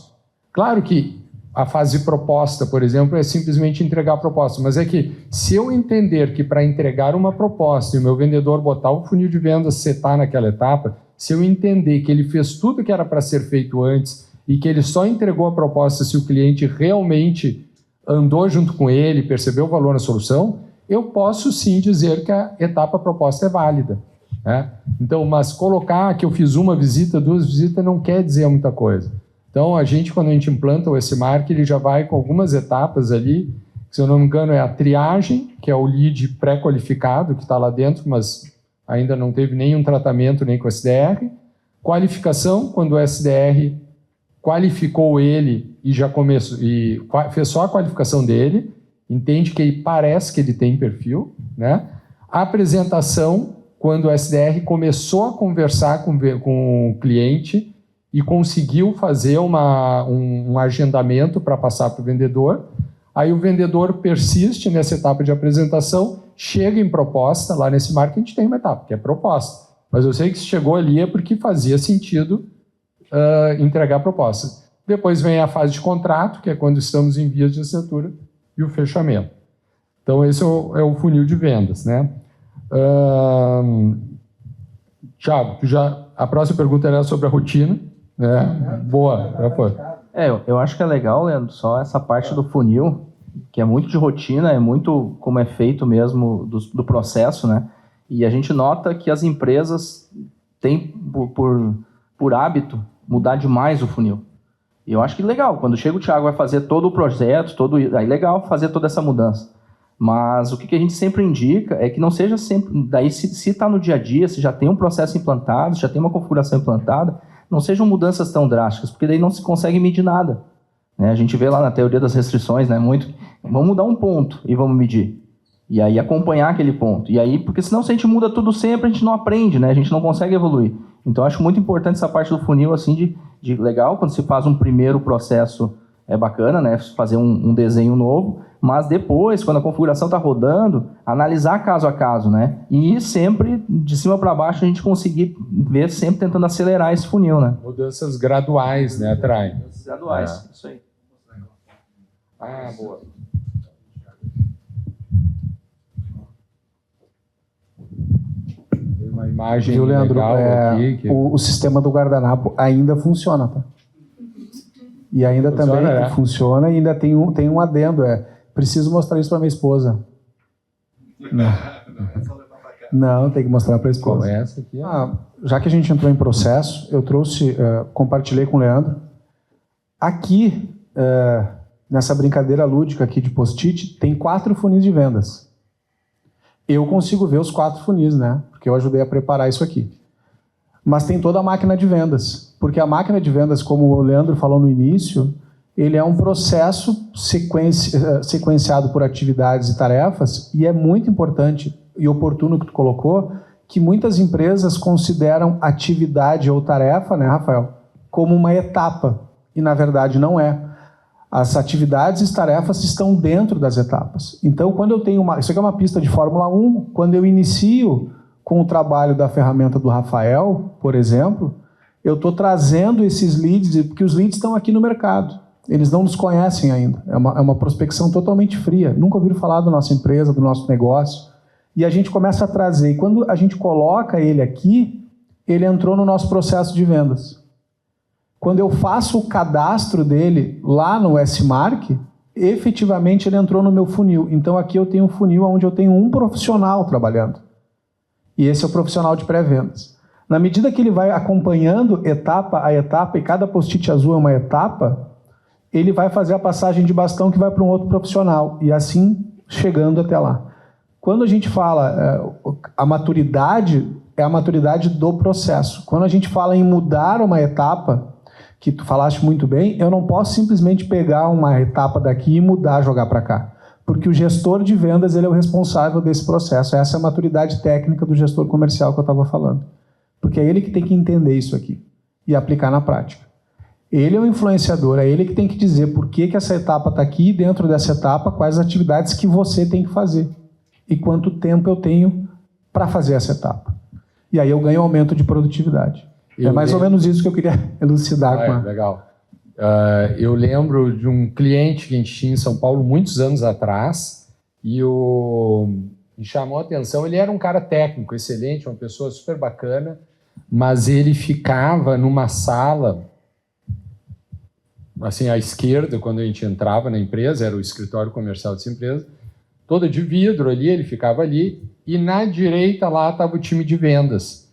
Claro que a fase proposta, por exemplo, é simplesmente entregar a proposta. Mas é que se eu entender que para entregar uma proposta e o meu vendedor botar o funil de vendas setar naquela etapa, se eu entender que ele fez tudo que era para ser feito antes e que ele só entregou a proposta se o cliente realmente andou junto com ele, percebeu o valor na solução, eu posso sim dizer que a etapa proposta é válida. Né? Então, mas colocar que eu fiz uma visita, 2 visitas, não quer dizer muita coisa. Então, quando a gente implanta o S-Mark, ele já vai com algumas etapas ali, se eu não me engano é a triagem, que é o lead pré-qualificado, que está lá dentro, mas ainda não teve nenhum tratamento nem com o SDR. Qualificação, quando o SDR qualificou ele e já começou, e fez só a qualificação dele, entende que parece que ele tem perfil, né? A apresentação, quando o SDR começou a conversar com o cliente e conseguiu fazer um agendamento para passar para o vendedor. Aí o vendedor persiste nessa etapa de apresentação, chega em proposta, lá nesse marketing a gente tem uma etapa, que é proposta. Mas eu sei que se chegou ali é porque fazia sentido entregar a proposta. Depois vem a fase de contrato, que é quando estamos em vias de assinatura, e o fechamento. Então esse é o funil de vendas, né? Thiago, a próxima pergunta era sobre a rotina, né? Boa, já foi. Eu acho que é legal, Leandro, só essa parte do funil, que é muito de rotina, é muito como é feito mesmo do processo, né? E a gente nota que as empresas têm, por hábito, mudar demais o funil. E eu acho que legal, quando chega o Thiago vai fazer todo o projeto, aí legal fazer toda essa mudança. Mas o que a gente sempre indica é que não seja sempre... Daí, se está no dia a dia, se já tem um processo implantado, se já tem uma configuração implantada, não sejam mudanças tão drásticas, porque daí não se consegue medir nada. Né? A gente vê lá na teoria das restrições, né, muito... Vamos mudar um ponto e vamos medir. E aí acompanhar aquele ponto. E aí, porque senão se a gente muda tudo sempre, a gente não aprende, né? A gente não consegue evoluir. Então, eu acho muito importante essa parte do funil, assim, de legal, quando se faz um primeiro processo, é bacana, né? Fazer um desenho novo, mas depois, quando a configuração está rodando, analisar caso a caso, né? E sempre, de cima para baixo, a gente conseguir ver, sempre tentando acelerar esse funil, né? Mudanças graduais, né, Trai? Mudanças graduais, isso aí. Boa. Uma imagem, viu, Leandro? legal aqui. O sistema do guardanapo ainda funciona, tá? E ainda funciona, também funciona e ainda tem um adendo, preciso mostrar isso para minha esposa. Não, tem que mostrar para a esposa. Qual é essa aqui? Já que a gente entrou em processo, eu compartilhei com o Leandro. Aqui, nessa brincadeira lúdica aqui de post-it, tem 4 funis de vendas. Eu consigo ver os 4 funis, né? Porque eu ajudei a preparar isso aqui. Mas tem toda a máquina de vendas. Porque a máquina de vendas, como o Leandro falou no início, ele é um processo sequenciado por atividades e tarefas, e é muito importante e oportuno que tu colocou, que muitas empresas consideram atividade ou tarefa, né, Rafael, como uma etapa. E, na verdade, não é. As atividades e tarefas estão dentro das etapas. Então, quando eu tenho isso aqui é uma pista de Fórmula 1, quando eu inicio com o trabalho da ferramenta do Rafael, por exemplo, eu estou trazendo esses leads, porque os leads estão aqui no mercado. Eles não nos conhecem ainda. É uma prospecção totalmente fria. Nunca ouviram falar da nossa empresa, do nosso negócio. E a gente começa a trazer. E quando a gente coloca ele aqui, ele entrou no nosso processo de vendas. Quando eu faço o cadastro dele lá no S-Mark, efetivamente ele entrou no meu funil. Então aqui eu tenho um funil onde eu tenho um profissional trabalhando. E esse é o profissional de pré-vendas. Na medida que ele vai acompanhando etapa a etapa, e cada post-it azul é uma etapa, ele vai fazer a passagem de bastão que vai para um outro profissional. E assim chegando até lá. Quando a gente fala a maturidade, é a maturidade do processo. Quando a gente fala em mudar uma etapa, que tu falaste muito bem, eu não posso simplesmente pegar uma etapa daqui e mudar, jogar para cá. Porque o gestor de vendas ele é o responsável desse processo. Essa é a maturidade técnica do gestor comercial que eu estava falando. Porque é ele que tem que entender isso aqui e aplicar na prática. Ele é o influenciador, é ele que tem que dizer por que essa etapa está aqui, e dentro dessa etapa, quais atividades que você tem que fazer. E quanto tempo eu tenho para fazer essa etapa. E aí eu ganho aumento de produtividade. É mais ou menos isso que eu queria elucidar. Legal. Eu lembro de um cliente que a gente tinha em São Paulo muitos anos atrás e me chamou a atenção. Ele era um cara técnico, excelente, uma pessoa super bacana, mas ele ficava numa sala, assim, à esquerda, quando a gente entrava na empresa, era o escritório comercial dessa empresa, toda de vidro ali, ele ficava ali, e na direita lá estava o time de vendas.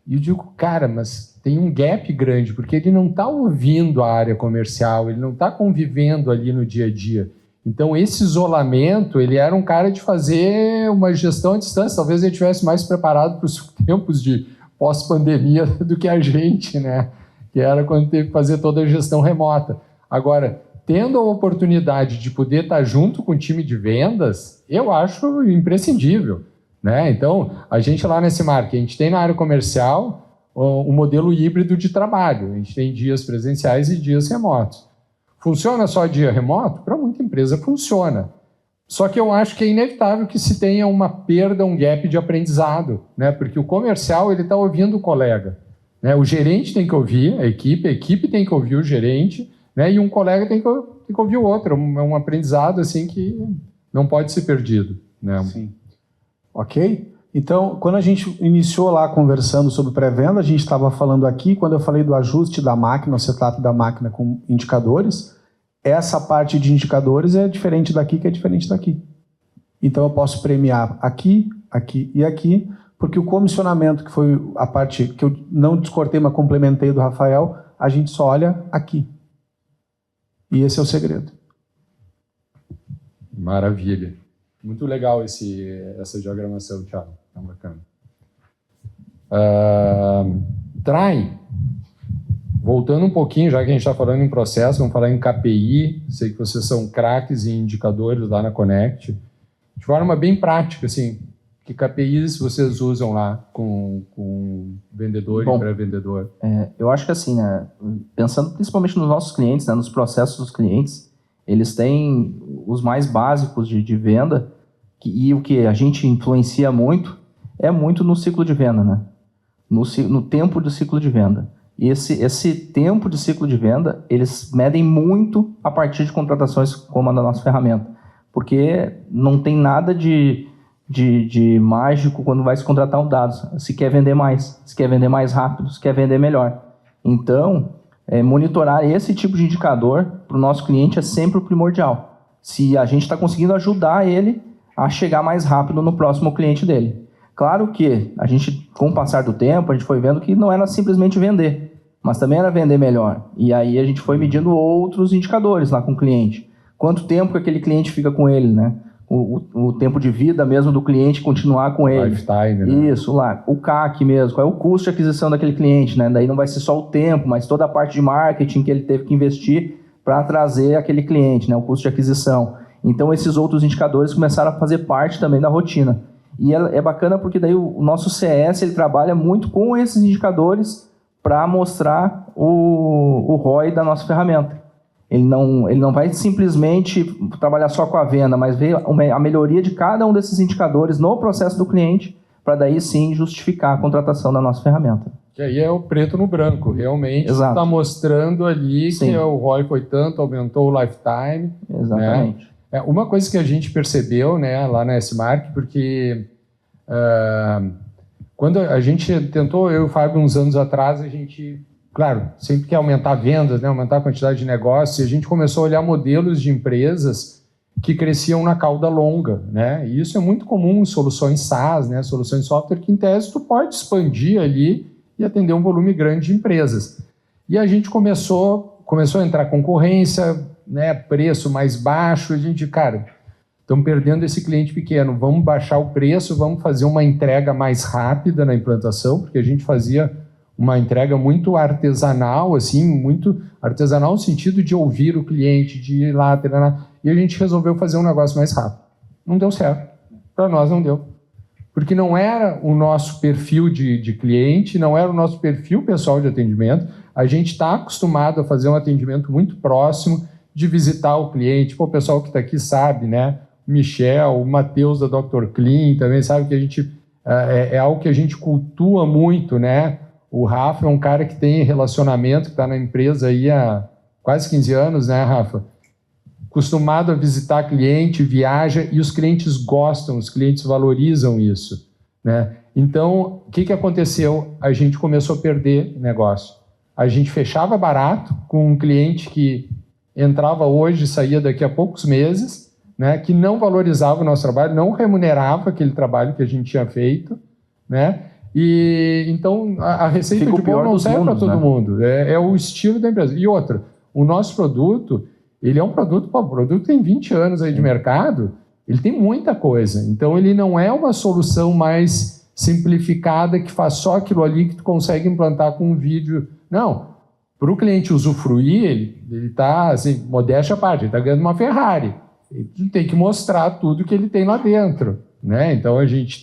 E eu digo, cara, mas tem um gap grande, porque ele não está ouvindo a área comercial, ele não está convivendo ali no dia a dia. Então, esse isolamento, ele era um cara de fazer uma gestão à distância. Talvez ele estivesse mais preparado para os tempos de pós-pandemia do que a gente, né? Que era quando teve que fazer toda a gestão remota. Agora, tendo a oportunidade de poder estar junto com o time de vendas, eu acho imprescindível, né? Então, a gente lá nesse marketing, a gente tem na área comercial um modelo híbrido de trabalho. A gente tem dias presenciais e dias remotos. Funciona só dia remoto? Para muita empresa funciona. Só que eu acho que é inevitável que se tenha uma perda, um gap de aprendizado, né? Porque o comercial ele está ouvindo o colega, né? O gerente tem que ouvir a equipe tem que ouvir o gerente, né? E um colega tem que ouvir o outro. É um aprendizado assim que não pode ser perdido, né? Sim. Ok? Então, quando a gente iniciou lá conversando sobre pré-venda, a gente estava falando aqui, quando eu falei do ajuste da máquina, o setup da máquina com indicadores, essa parte de indicadores é diferente daqui, que é diferente daqui. Então, eu posso premiar aqui, aqui e aqui, porque o comissionamento, que foi a parte que eu não descortei, mas complementei do Rafael, a gente só olha aqui. E esse é o segredo. Maravilha. Muito legal essa diagramação, Thiago. É bacana. Trai, voltando um pouquinho, já que a gente está falando em processo, vamos falar em KPI. Sei que vocês são craques em indicadores lá na Connect. De forma bem prática, assim, que KPIs vocês usam lá com vendedor e pré-vendedor? Eu acho que assim, né, pensando principalmente nos nossos clientes, né, nos processos dos clientes, eles têm os mais básicos de venda, e o que a gente influencia muito é muito no ciclo de venda, né? No tempo do ciclo de venda. E esse tempo de ciclo de venda, eles medem muito a partir de contratações como a da nossa ferramenta. Porque não tem nada de mágico quando vai se contratar um dado. Se quer vender mais, se quer vender mais rápido, se quer vender melhor. Então, monitorar esse tipo de indicador para o nosso cliente é sempre o primordial. Se a gente está conseguindo ajudar ele a chegar mais rápido no próximo cliente dele. Claro que a gente, com o passar do tempo, a gente foi vendo que não era simplesmente vender, mas também era vender melhor. E aí a gente foi medindo outros indicadores lá com o cliente. Quanto tempo que aquele cliente fica com ele, né? O tempo de vida mesmo do cliente continuar com ele. Lifetime, né? Isso, lá. O CAC mesmo, qual é o custo de aquisição daquele cliente, né? Daí não vai ser só o tempo, mas toda a parte de marketing que ele teve que investir para trazer aquele cliente, né? O custo de aquisição. Então, esses outros indicadores começaram a fazer parte também da rotina. E é bacana porque daí o nosso CS ele trabalha muito com esses indicadores para mostrar o ROI da nossa ferramenta. Ele não vai simplesmente trabalhar só com a venda, mas ver a melhoria de cada um desses indicadores no processo do cliente para daí sim justificar a contratação da nossa ferramenta. Que aí é o preto no branco, realmente está mostrando ali sim. Que o ROI foi tanto, aumentou o lifetime. Exatamente. Né? Uma coisa que a gente percebeu, né, lá na S-Mark, porque quando a gente tentou, eu e o Fábio, uns anos atrás, a gente, claro, sempre quer aumentar vendas, né, aumentar a quantidade de negócios, e a gente começou a olhar modelos de empresas que cresciam na cauda longa, né, e isso é muito comum em soluções SaaS, né, soluções de software que, em tese, tu pode expandir ali e atender um volume grande de empresas. E a gente começou a entrar concorrência, né, preço mais baixo, a gente, cara, estamos perdendo esse cliente pequeno, vamos baixar o preço, vamos fazer uma entrega mais rápida na implantação, porque a gente fazia uma entrega muito artesanal, assim, muito artesanal no sentido de ouvir o cliente, de ir lá, treinar, e a gente resolveu fazer um negócio mais rápido. Não deu certo. Para nós não deu. Porque não era o nosso perfil de cliente, não era o nosso perfil pessoal de atendimento, a gente está acostumado a fazer um atendimento muito próximo, de visitar o cliente. Pô, o pessoal que está aqui sabe, né? O Michel, o Matheus da Dr. Clean também sabe que a gente é algo que a gente cultua muito, né? O Rafa é um cara que tem relacionamento, que está na empresa aí há quase 15 anos, né, Rafa? Acostumado a visitar cliente, viaja, e os clientes gostam, os clientes valorizam isso, né? Então, o que aconteceu? A gente começou a perder negócio. A gente fechava barato com um cliente que entrava hoje e saía daqui a poucos meses, né, que não valorizava o nosso trabalho, não remunerava aquele trabalho que a gente tinha feito, né? E então a receita de bolo não serve para todo mundo. É o estilo da empresa. E outra, o nosso produto, ele é um produto, o produto tem 20 anos aí de mercado, ele tem muita coisa. Então ele não é uma solução mais simplificada que faz só aquilo ali que tu consegue implantar com um vídeo. Não. Para o cliente usufruir, ele está, assim, modéstia à parte, ele está ganhando uma Ferrari. Ele tem que mostrar tudo que ele tem lá dentro, né? Então a gente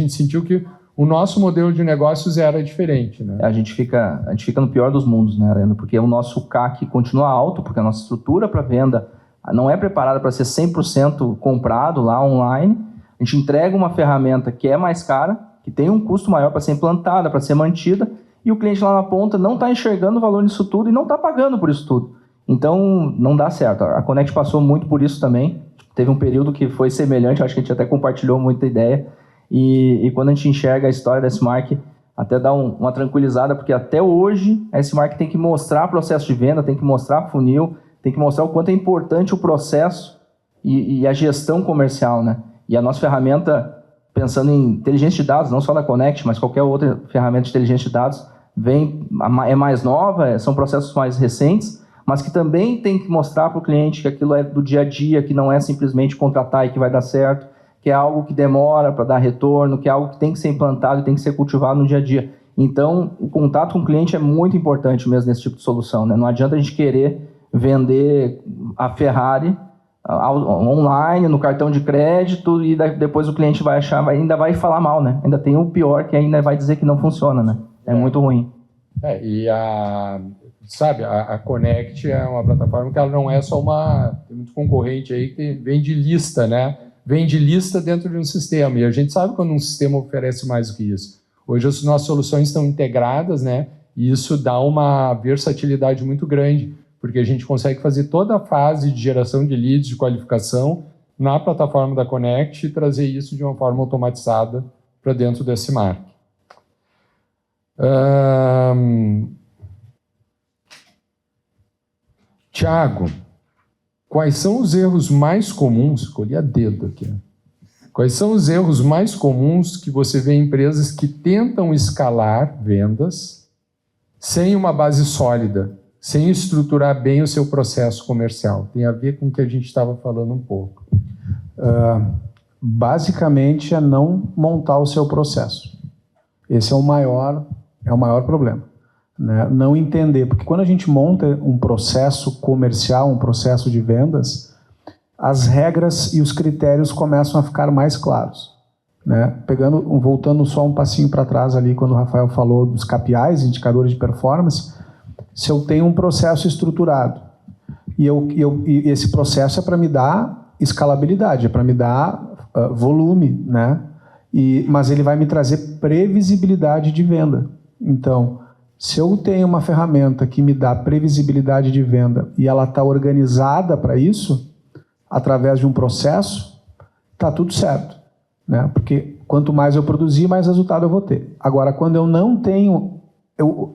sentiu que o nosso modelo de negócios era diferente, né? A gente fica no pior dos mundos, né, Arendo? Porque o nosso CAC continua alto, porque a nossa estrutura para venda não é preparada para ser 100% comprado lá online. A gente entrega uma ferramenta que é mais cara, que tem um custo maior para ser implantada, para ser mantida, e o cliente lá na ponta não está enxergando o valor disso tudo e não está pagando por isso tudo. Então, não dá certo. A Connect passou muito por isso também. Teve um período que foi semelhante, acho que a gente até compartilhou muita ideia. E quando a gente enxerga a história da S-Mark, até dá uma tranquilizada, porque até hoje a S-Mark tem que mostrar processo de venda, tem que mostrar funil, tem que mostrar o quanto é importante o processo e a gestão comercial, né? E a nossa ferramenta, pensando em inteligência de dados, não só da Connect, mas qualquer outra ferramenta de inteligência de dados, é mais nova, são processos mais recentes, mas que também tem que mostrar para o cliente que aquilo é do dia a dia, que não é simplesmente contratar e que vai dar certo, que é algo que demora para dar retorno, que é algo que tem que ser implantado e tem que ser cultivado no dia a dia. Então, o contato com o cliente é muito importante mesmo nesse tipo de solução, né? Não adianta a gente querer vender a Ferrari online, no cartão de crédito, e depois o cliente vai achar, ainda vai falar mal, né? Ainda tem o pior, que ainda vai dizer que não funciona, né? É muito ruim. E a Connect é uma plataforma que ela não é só tem muito concorrente aí que vende lista, né? Vende lista dentro de um sistema, e a gente sabe quando um sistema oferece mais do que isso. Hoje as nossas soluções estão integradas, né? E isso dá uma versatilidade muito grande, porque a gente consegue fazer toda a fase de geração de leads, de qualificação, na plataforma da Connect e trazer isso de uma forma automatizada para dentro da S-Mark. Tiago, quais são os erros mais comuns? Escolhi a dedo aqui. Quais são os erros mais comuns que você vê em empresas que tentam escalar vendas sem uma base sólida, sem estruturar bem o seu processo comercial? Tem a ver com o que a gente estava falando um pouco. Basicamente é não montar o seu processo. Esse é o maior problema, né? Não entender, porque quando a gente monta um processo comercial, um processo de vendas, as regras e os critérios começam a ficar mais claros, né? Voltando só um passinho para trás ali, quando o Rafael falou dos KPIs, indicadores de performance, se eu tenho um processo estruturado e esse processo é para me dar escalabilidade, é para me dar volume, né? Mas ele vai me trazer previsibilidade de venda. Então, se eu tenho uma ferramenta que me dá previsibilidade de venda e ela está organizada para isso, através de um processo, está tudo certo, né? Porque quanto mais eu produzir, mais resultado eu vou ter. Agora, quando eu não tenho,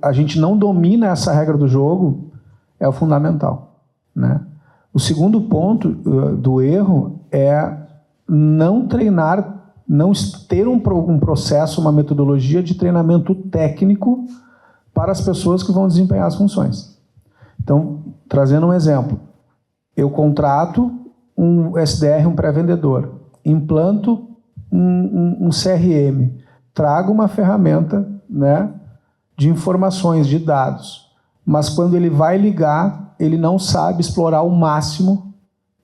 a gente não domina essa regra do jogo, é o fundamental, né? O segundo ponto do erro é não treinar, não ter um processo, uma metodologia de treinamento técnico para as pessoas que vão desempenhar as funções. Então, trazendo um exemplo, eu contrato um SDR, um pré-vendedor, implanto um CRM, trago uma ferramenta, né, de informações, de dados, mas quando ele vai ligar, ele não sabe explorar ao máximo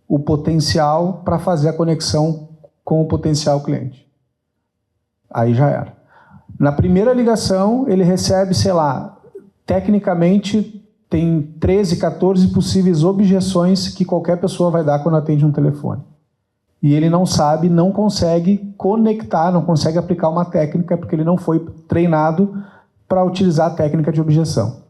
o potencial para fazer a conexão com o potencial cliente. Aí já era. Na primeira ligação, ele recebe, sei lá, tecnicamente tem 13, 14 possíveis objeções que qualquer pessoa vai dar quando atende um telefone. E ele não sabe, não consegue conectar, não consegue aplicar uma técnica porque ele não foi treinado para utilizar a técnica de objeção.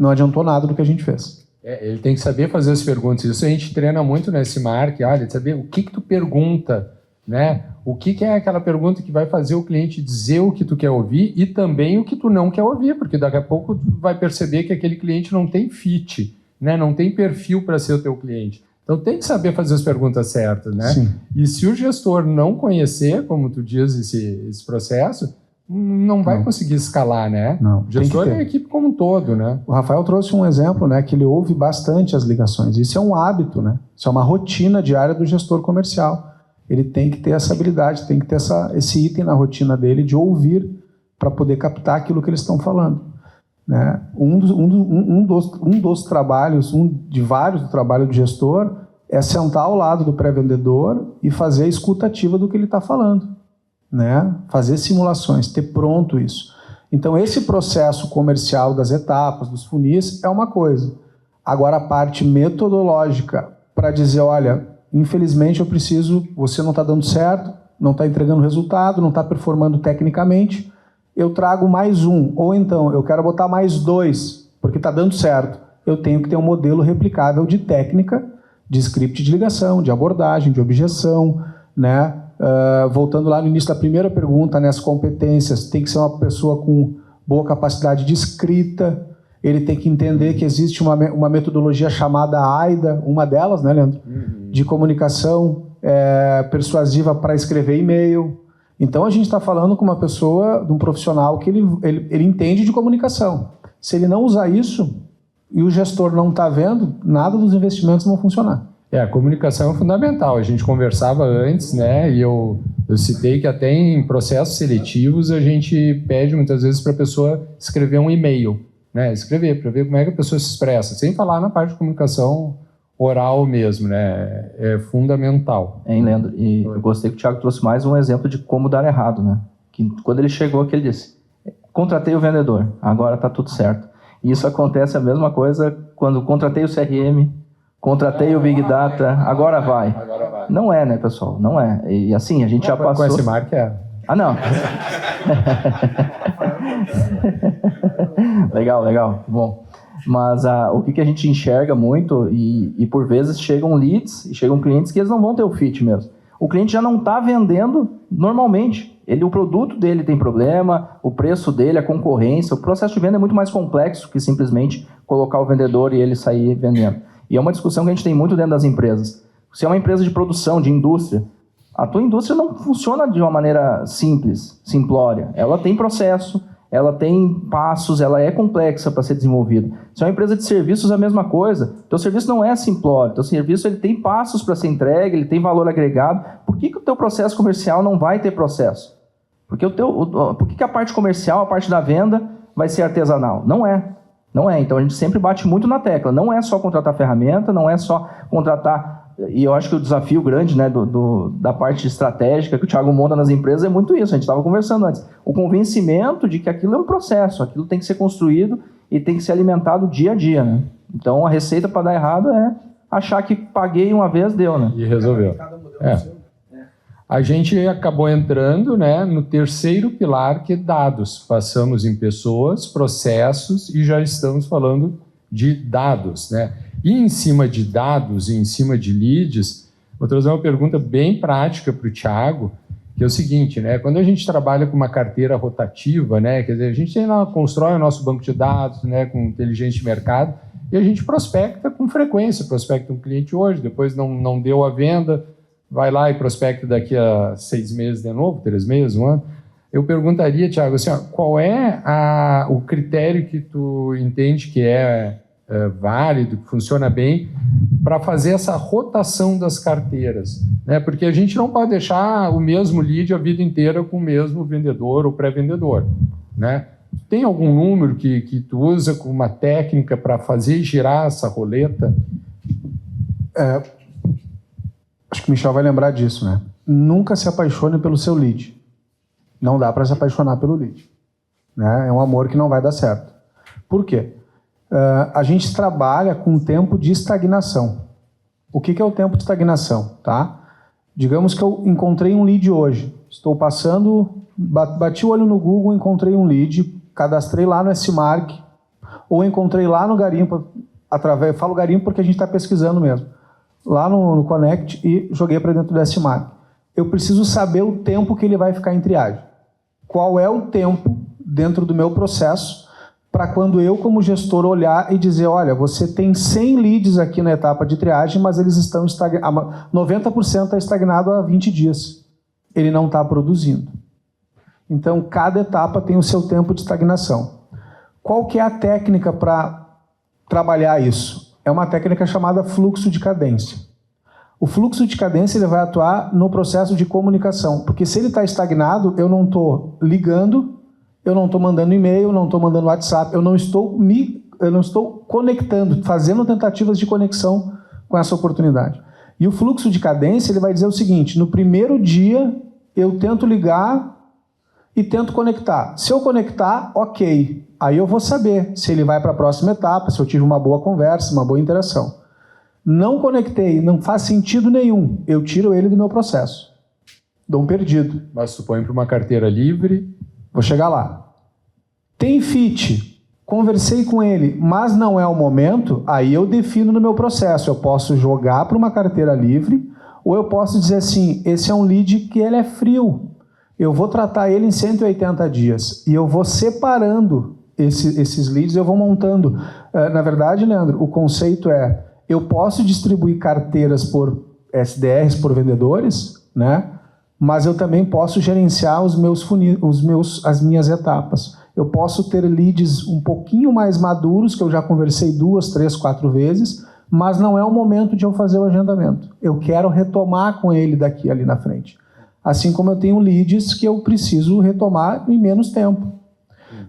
não adiantou nada do que a gente fez. Ele tem que saber fazer as perguntas. Isso a gente treina muito nesse marketing. Olha, saber o que tu pergunta, né? O que é aquela pergunta que vai fazer o cliente dizer o que tu quer ouvir e também o que tu não quer ouvir, porque daqui a pouco tu vai perceber que aquele cliente não tem fit, né? Não tem perfil para ser o teu cliente. Então tem que saber fazer as perguntas certas, né? Sim. E se o gestor não conhecer, como tu diz, esse processo, não vai conseguir escalar, né? Não, O gestor é a equipe como um todo, né? O Rafael trouxe um exemplo, né, que ele ouve bastante as ligações. Isso é um hábito, né? Isso é uma rotina diária do gestor comercial. Ele tem que ter essa habilidade, tem que ter esse item na rotina dele de ouvir para poder captar aquilo que eles estão falando, né? Um dos trabalhos, de vários do trabalho do gestor, é sentar ao lado do pré-vendedor e fazer a escuta ativa do que ele está falando, né? Fazer simulações, ter pronto isso. Então, esse processo comercial das etapas, dos funis, é uma coisa. Agora, a parte metodológica, para dizer, olha, infelizmente você não está dando certo, não está entregando resultado, não está performando tecnicamente, eu trago mais um. Ou então, eu quero botar mais 2, porque está dando certo. Eu tenho que ter um modelo replicável de técnica, de script de ligação, de abordagem, de objeção, né? Voltando lá no início da primeira pergunta, né, as competências, tem que ser uma pessoa com boa capacidade de escrita, ele tem que entender que existe uma metodologia chamada AIDA, uma delas, né, Leandro? De comunicação persuasiva para escrever e-mail. Então a gente está falando com uma pessoa, de um profissional que ele entende de comunicação. Se ele não usar isso e o gestor não está vendo, nada dos investimentos vão funcionar. A comunicação é fundamental. A gente conversava antes, né? E eu citei que até em processos seletivos a gente pede muitas vezes para a pessoa escrever um e-mail, né? Escrever, para ver como é que a pessoa se expressa, sem falar na parte de comunicação oral mesmo, né? É fundamental. Leandro, e eu gostei que o Thiago trouxe mais um exemplo de como dar errado, né? Que quando ele chegou aqui, ele disse, contratei o vendedor, agora está tudo certo. E isso acontece a mesma coisa quando contratei o CRM, contratei o Big Data, agora vai. Não é, né, pessoal? Não é. E assim, a gente já passou... Com esse marco Ah, não. Legal. Bom. Mas o que a gente enxerga muito, e por vezes chegam leads, e chegam clientes que eles não vão ter o fit mesmo. O cliente já não está vendendo normalmente. O produto dele tem problema, o preço dele, a concorrência, o processo de venda é muito mais complexo que simplesmente colocar o vendedor e ele sair vendendo. E é uma discussão que a gente tem muito dentro das empresas. Se é uma empresa de produção, de indústria, a tua indústria não funciona de uma maneira simples, simplória. Ela tem processo, ela tem passos, ela é complexa para ser desenvolvida. Se é uma empresa de serviços, é a mesma coisa. Teu serviço não é simplório, teu serviço ele tem passos para ser entregue, ele tem valor agregado. Por que o teu processo comercial não vai ter processo? Por que a parte comercial, a parte da venda, vai ser artesanal? Não é. Então a gente sempre bate muito na tecla. Não é só contratar ferramenta, não é só contratar... E eu acho que o desafio grande, né, da parte estratégica que o Thiago monta nas empresas é muito isso. A gente estava conversando antes. O convencimento de que aquilo é um processo, aquilo tem que ser construído e tem que ser alimentado dia a dia, né? Então a receita para dar errado é achar que paguei uma vez, deu, né? E resolveu. A gente acabou entrando, né, no terceiro pilar, que é dados. Passamos em pessoas, processos e já estamos falando de dados, né? E em cima de dados e em cima de leads, vou trazer uma pergunta bem prática para o Thiago, que é o seguinte, né? Quando a gente trabalha com uma carteira rotativa, né, quer dizer, a gente constrói o nosso banco de dados, né, com inteligência de mercado, e a gente prospecta com frequência, prospecta um cliente hoje, depois não deu a venda, vai lá e prospecta daqui a 6 meses de novo, 3 meses, 1 ano. Eu perguntaria, Thiago, assim, qual é o critério que tu entende que é válido, que funciona bem, para fazer essa rotação das carteiras, né? Porque a gente não pode deixar o mesmo lead a vida inteira com o mesmo vendedor ou pré-vendedor, né? Tem algum número que tu usa com uma técnica para fazer girar essa roleta? Acho que o Michel vai lembrar disso, né? Nunca se apaixone pelo seu lead. Não dá para se apaixonar pelo lead, né? É um amor que não vai dar certo. Por quê? A gente trabalha com tempo de estagnação. O que é o tempo de estagnação? Tá? Digamos que eu encontrei um lead hoje. Estou passando, bati o olho no Google, encontrei um lead, cadastrei lá no SMark, ou encontrei lá no garimpo, eu falo garimpo porque a gente está pesquisando mesmo, lá no Connect e joguei para dentro do SMARC. Eu preciso saber o tempo que ele vai ficar em triagem. Qual é o tempo dentro do meu processo para quando eu, como gestor, olhar e dizer, olha, você tem 100 leads aqui na etapa de triagem, mas eles estão estagnados, 90% está estagnado há 20 dias. Ele não está produzindo. Então, cada etapa tem o seu tempo de estagnação. Qual que é a técnica para trabalhar isso? É uma técnica chamada fluxo de cadência. O fluxo de cadência ele vai atuar no processo de comunicação, porque se ele está estagnado, eu não estou ligando, eu não estou mandando e-mail, não estou mandando WhatsApp, eu não estou conectando, fazendo tentativas de conexão com essa oportunidade. E o fluxo de cadência ele vai dizer o seguinte, no primeiro dia eu tento ligar e tento conectar. Se eu conectar, ok. Aí eu vou saber se ele vai para a próxima etapa, se eu tive uma boa conversa, uma boa interação. Não conectei, não faz sentido nenhum. Eu tiro ele do meu processo. Dou um perdido. Mas tu põe para uma carteira livre. Vou chegar lá. Tem fit. Conversei com ele, mas não é o momento, aí eu defino no meu processo. Eu posso jogar para uma carteira livre, ou eu posso dizer assim, esse é um lead que ele é frio. Eu vou tratar ele em 180 dias. E eu vou separando esses leads, eu vou montando. Na verdade, Leandro, o conceito é, eu posso distribuir carteiras por SDRs, por vendedores, né? Mas eu também posso gerenciar os meus as minhas etapas. Eu posso ter leads um pouquinho mais maduros, que eu já conversei 2, 3, 4 vezes, mas não é o momento de eu fazer o agendamento. Eu quero retomar com ele daqui ali na frente. Assim como eu tenho leads que eu preciso retomar em menos tempo.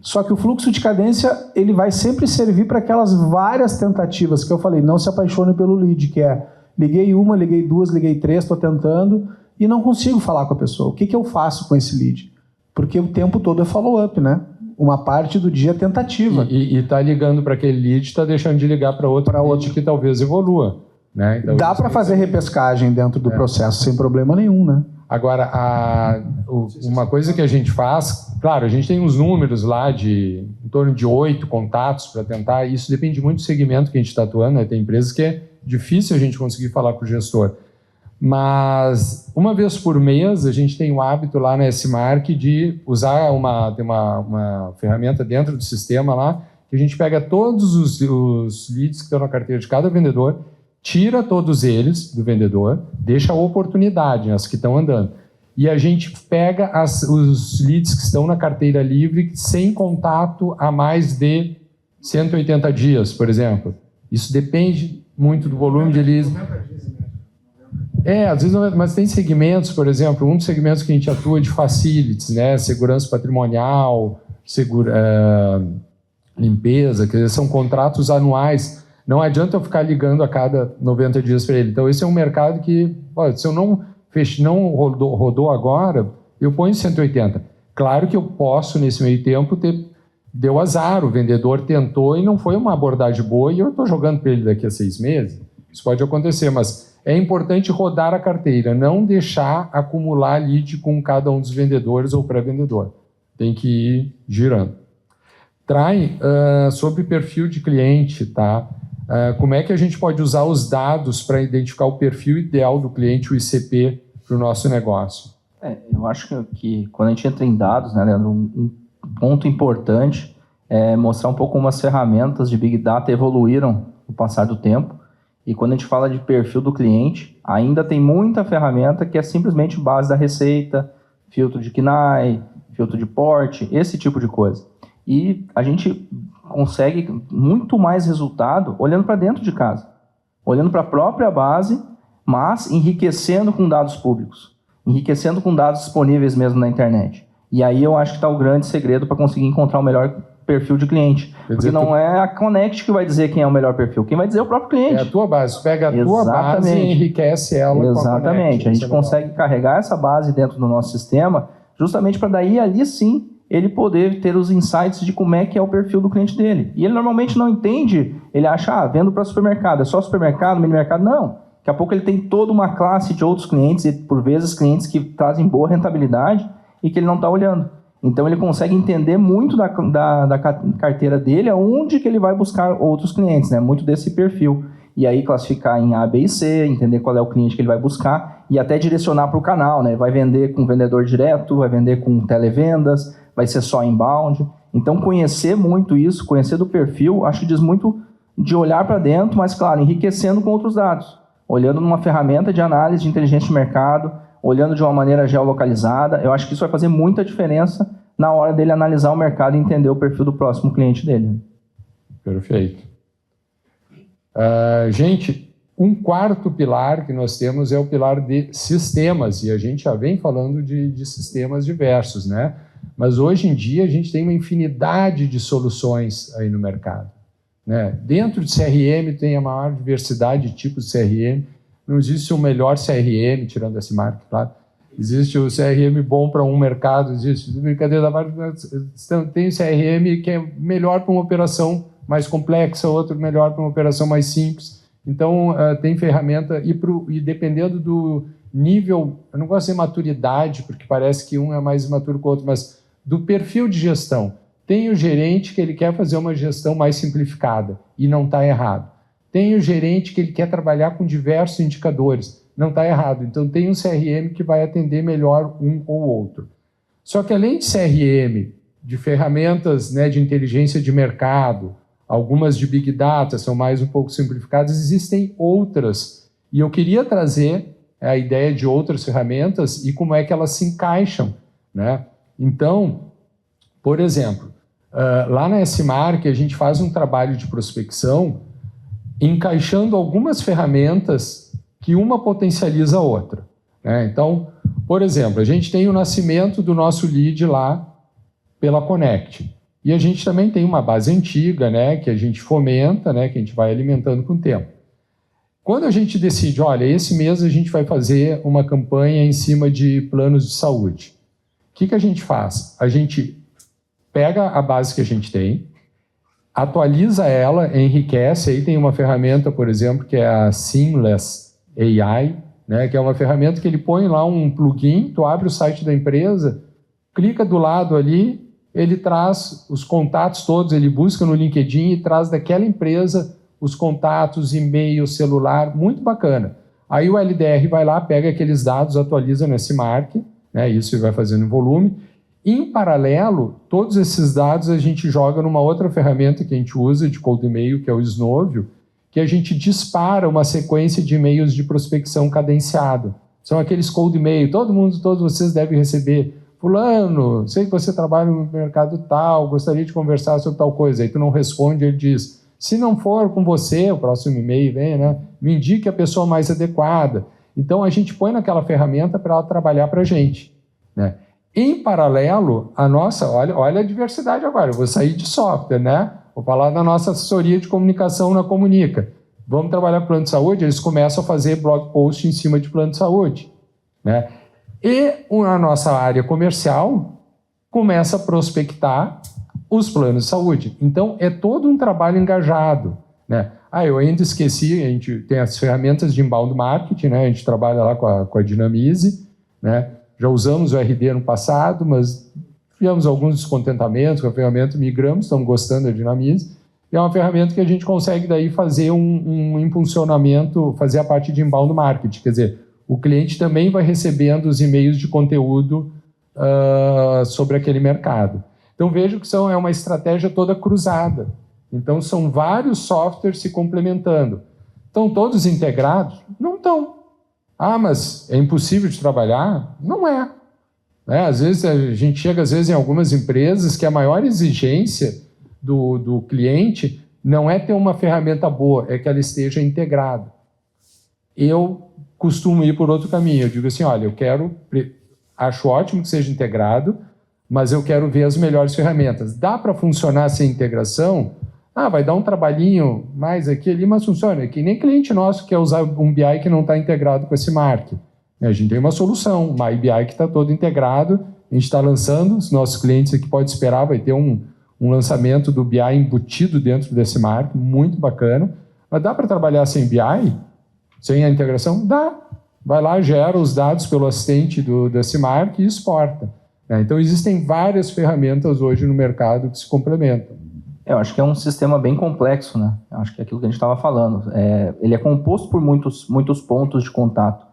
Só que o fluxo de cadência, ele vai sempre servir para aquelas várias tentativas que eu falei, não se apaixone pelo lead, que é, liguei uma, liguei duas, liguei três, estou tentando, e não consigo falar com a pessoa. O que eu faço com esse lead? Porque o tempo todo é follow-up, né? Uma parte do dia é tentativa. E está ligando para aquele lead, está deixando de ligar para outro lead que talvez evolua. Né? Então, dá para fazer repescagem dentro do processo sem problema nenhum, né? Agora, uma coisa que a gente faz, claro, a gente tem uns números lá de em torno de 8 contatos para tentar, isso depende muito do segmento que a gente está atuando, né? Tem empresas que é difícil a gente conseguir falar com o gestor. Mas, uma vez por mês, a gente tem o hábito lá na SMARC de usar tem uma ferramenta dentro do sistema lá, que a gente pega todos os leads que estão na carteira de cada vendedor, tira todos eles do vendedor, deixa a oportunidade, as que estão andando. E a gente pega os leads que estão na carteira livre sem contato há mais de 180 dias, por exemplo. Isso depende muito do volume de leads. Às vezes não, mas tem segmentos, por exemplo, um dos segmentos que a gente atua de facilities, né? Segurança patrimonial, limpeza, que são contratos anuais. Não adianta eu ficar ligando a cada 90 dias para ele. Então, esse é um mercado que, se eu não rodou agora, eu ponho 180. Claro que eu posso, nesse meio tempo, deu azar, o vendedor tentou e não foi uma abordagem boa e eu estou jogando para ele daqui a 6 meses. Isso pode acontecer, mas é importante rodar a carteira, não deixar acumular lead com cada um dos vendedores ou pré-vendedor. Tem que ir girando. Trai, sobre perfil de cliente, tá? Como é que a gente pode usar os dados para identificar o perfil ideal do cliente, o ICP, para o nosso negócio? Eu acho que quando a gente entra em dados, né, Leandro, um ponto importante é mostrar um pouco como as ferramentas de Big Data evoluíram no passar do tempo. E quando a gente fala de perfil do cliente, ainda tem muita ferramenta que é simplesmente base da receita, filtro de KNAI, filtro de porte, esse tipo de coisa. E a gente consegue muito mais resultado olhando para dentro de casa, olhando para a própria base, mas enriquecendo com dados públicos, enriquecendo com dados disponíveis mesmo na internet. E aí eu acho que está o grande segredo para conseguir encontrar o melhor perfil de cliente. Porque não é a Connect que vai dizer quem é o melhor perfil, quem vai dizer é o próprio cliente. É a tua base, tu pega a tua base e enriquece ela. Exatamente, a gente consegue carregar essa base dentro do nosso sistema, justamente para daí ali sim ele poder ter os insights de como é que é o perfil do cliente dele. E ele normalmente não entende, ele acha, vendo para supermercado, é só supermercado, mini mercado, não. Daqui a pouco ele tem toda uma classe de outros clientes, e por vezes clientes que trazem boa rentabilidade e que ele não está olhando. Então ele consegue entender muito da carteira dele, aonde que ele vai buscar outros clientes, né? Muito desse perfil. E aí classificar em A, B e C, entender qual é o cliente que ele vai buscar e até direcionar para o canal, né? Vai vender com vendedor direto, vai vender com televendas, vai ser só inbound. Então conhecer muito isso, conhecer do perfil, acho que diz muito de olhar para dentro, mas claro, enriquecendo com outros dados. Olhando numa ferramenta de análise de inteligência de mercado, olhando de uma maneira geolocalizada, eu acho que isso vai fazer muita diferença na hora dele analisar o mercado e entender o perfil do próximo cliente dele. Perfeito. Gente, um quarto pilar que nós temos é o pilar de sistemas, e a gente já vem falando de sistemas diversos, né? Mas hoje em dia a gente tem uma infinidade de soluções aí no mercado, né? Dentro de CRM tem a maior diversidade de tipos de CRM, não existe um melhor CRM, tirando essa marca, claro. Existe o CRM bom para um mercado, existe brincadeira da parte, tem o CRM que é melhor para uma operação mais complexa, outro melhor para uma operação mais simples. Então, tem ferramenta, e dependendo do nível, eu não gosto de dizer maturidade, porque parece que um é mais imaturo que o outro, mas do perfil de gestão. Tem o gerente que ele quer fazer uma gestão mais simplificada, e não está errado. Tem o gerente que ele quer trabalhar com diversos indicadores, não está errado. Então, tem um CRM que vai atender melhor um ou outro. Só que, além de CRM, de ferramentas, né, de inteligência de mercado, algumas de Big Data são mais um pouco simplificadas, existem outras. E eu queria trazer a ideia de outras ferramentas e como é que elas se encaixam, né? Então, por exemplo, lá na S-Mark a gente faz um trabalho de prospecção encaixando algumas ferramentas que uma potencializa a outra, né? Então, por exemplo, a gente tem o nascimento do nosso lead lá pela Connect. E a gente também tem uma base antiga, né, que a gente fomenta, né, que a gente vai alimentando com o tempo. Quando a gente decide, olha, esse mês a gente vai fazer uma campanha em cima de planos de saúde, o que a gente faz? A gente pega a base que a gente tem, atualiza ela, enriquece, aí tem uma ferramenta, por exemplo, que é a Seamless AI, né, que é uma ferramenta que ele põe lá um plugin, tu abre o site da empresa, clica do lado ali, ele traz os contatos todos, ele busca no LinkedIn e traz daquela empresa os contatos, e-mail, celular, muito bacana. Aí o LDR vai lá, pega aqueles dados, atualiza no S-Mark, né, isso ele vai fazendo em volume. Em paralelo, todos esses dados a gente joga numa outra ferramenta que a gente usa de cold e-mail, que é o Snovio, que a gente dispara uma sequência de e-mails de prospecção cadenciado. São aqueles cold e-mail, todos vocês devem receber. Fulano, sei que você trabalha no mercado tal, gostaria de conversar sobre tal coisa. Aí tu não responde, ele diz, se não for com você, o próximo e-mail vem, né? Me indique a pessoa mais adequada. Então a gente põe naquela ferramenta para ela trabalhar para a gente, né? Em paralelo, a nossa, olha a diversidade agora, eu vou sair de software, né? Vou falar da nossa assessoria de comunicação na Comunica. Vamos trabalhar plano de saúde, eles começam a fazer blog post em cima de plano de saúde, né? E a nossa área comercial começa a prospectar os planos de saúde. Então, é todo um trabalho engajado, né? Eu ainda esqueci, a gente tem as ferramentas de inbound marketing, né? A gente trabalha lá com a Dinamize, né? Já usamos o RD no passado, mas tivemos alguns descontentamentos com a ferramenta, migramos, estamos gostando da Dinamize. E é uma ferramenta que a gente consegue daí fazer um impulsionamento, fazer a parte de inbound marketing, quer dizer, o cliente também vai recebendo os e-mails de conteúdo sobre aquele mercado. Então, vejo que é uma estratégia toda cruzada. Então, são vários softwares se complementando. Estão todos integrados? Não estão. Mas é impossível de trabalhar? Não é. Às vezes, a gente chega em algumas empresas que a maior exigência do cliente não é ter uma ferramenta boa, é que ela esteja integrada. Eu costumo ir por outro caminho. Eu digo assim, olha, acho ótimo que seja integrado, mas eu quero ver as melhores ferramentas. Dá para funcionar sem integração? Vai dar um trabalhinho mais aqui ali, mas funciona. É que nem cliente nosso quer usar um BI que não está integrado com esse Mark. A gente tem uma solução, uma MyBI que está todo integrado, a gente está lançando, os nossos clientes aqui podem esperar, vai ter um lançamento do BI embutido dentro desse Mark, muito bacana. Mas dá para trabalhar sem BI? Sem a integração? Dá. Vai lá, gera os dados pelo assistente desse Mark e exporta. né? Então, existem várias ferramentas hoje no mercado que se complementam. Eu acho que é um sistema bem complexo, né? Eu acho que é aquilo que a gente estava falando. Ele é composto por muitos pontos de contato.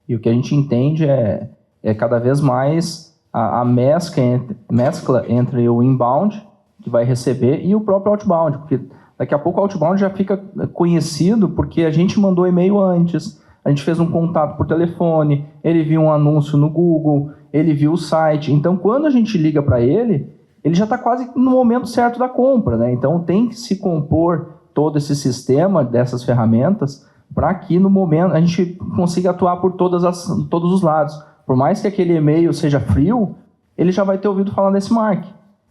E o que a gente entende é cada vez mais a mescla entre o inbound, que vai receber, e o próprio outbound. Porque daqui a pouco o outbound já fica conhecido porque a gente mandou e-mail antes, a gente fez um contato por telefone, ele viu um anúncio no Google, ele viu o site. Então, quando a gente liga para ele já está quase no momento certo da compra, né? Então, tem que se compor todo esse sistema dessas ferramentas para que, no momento, a gente consiga atuar por todos os lados. Por mais que aquele e-mail seja frio, ele já vai ter ouvido falar desse Mark.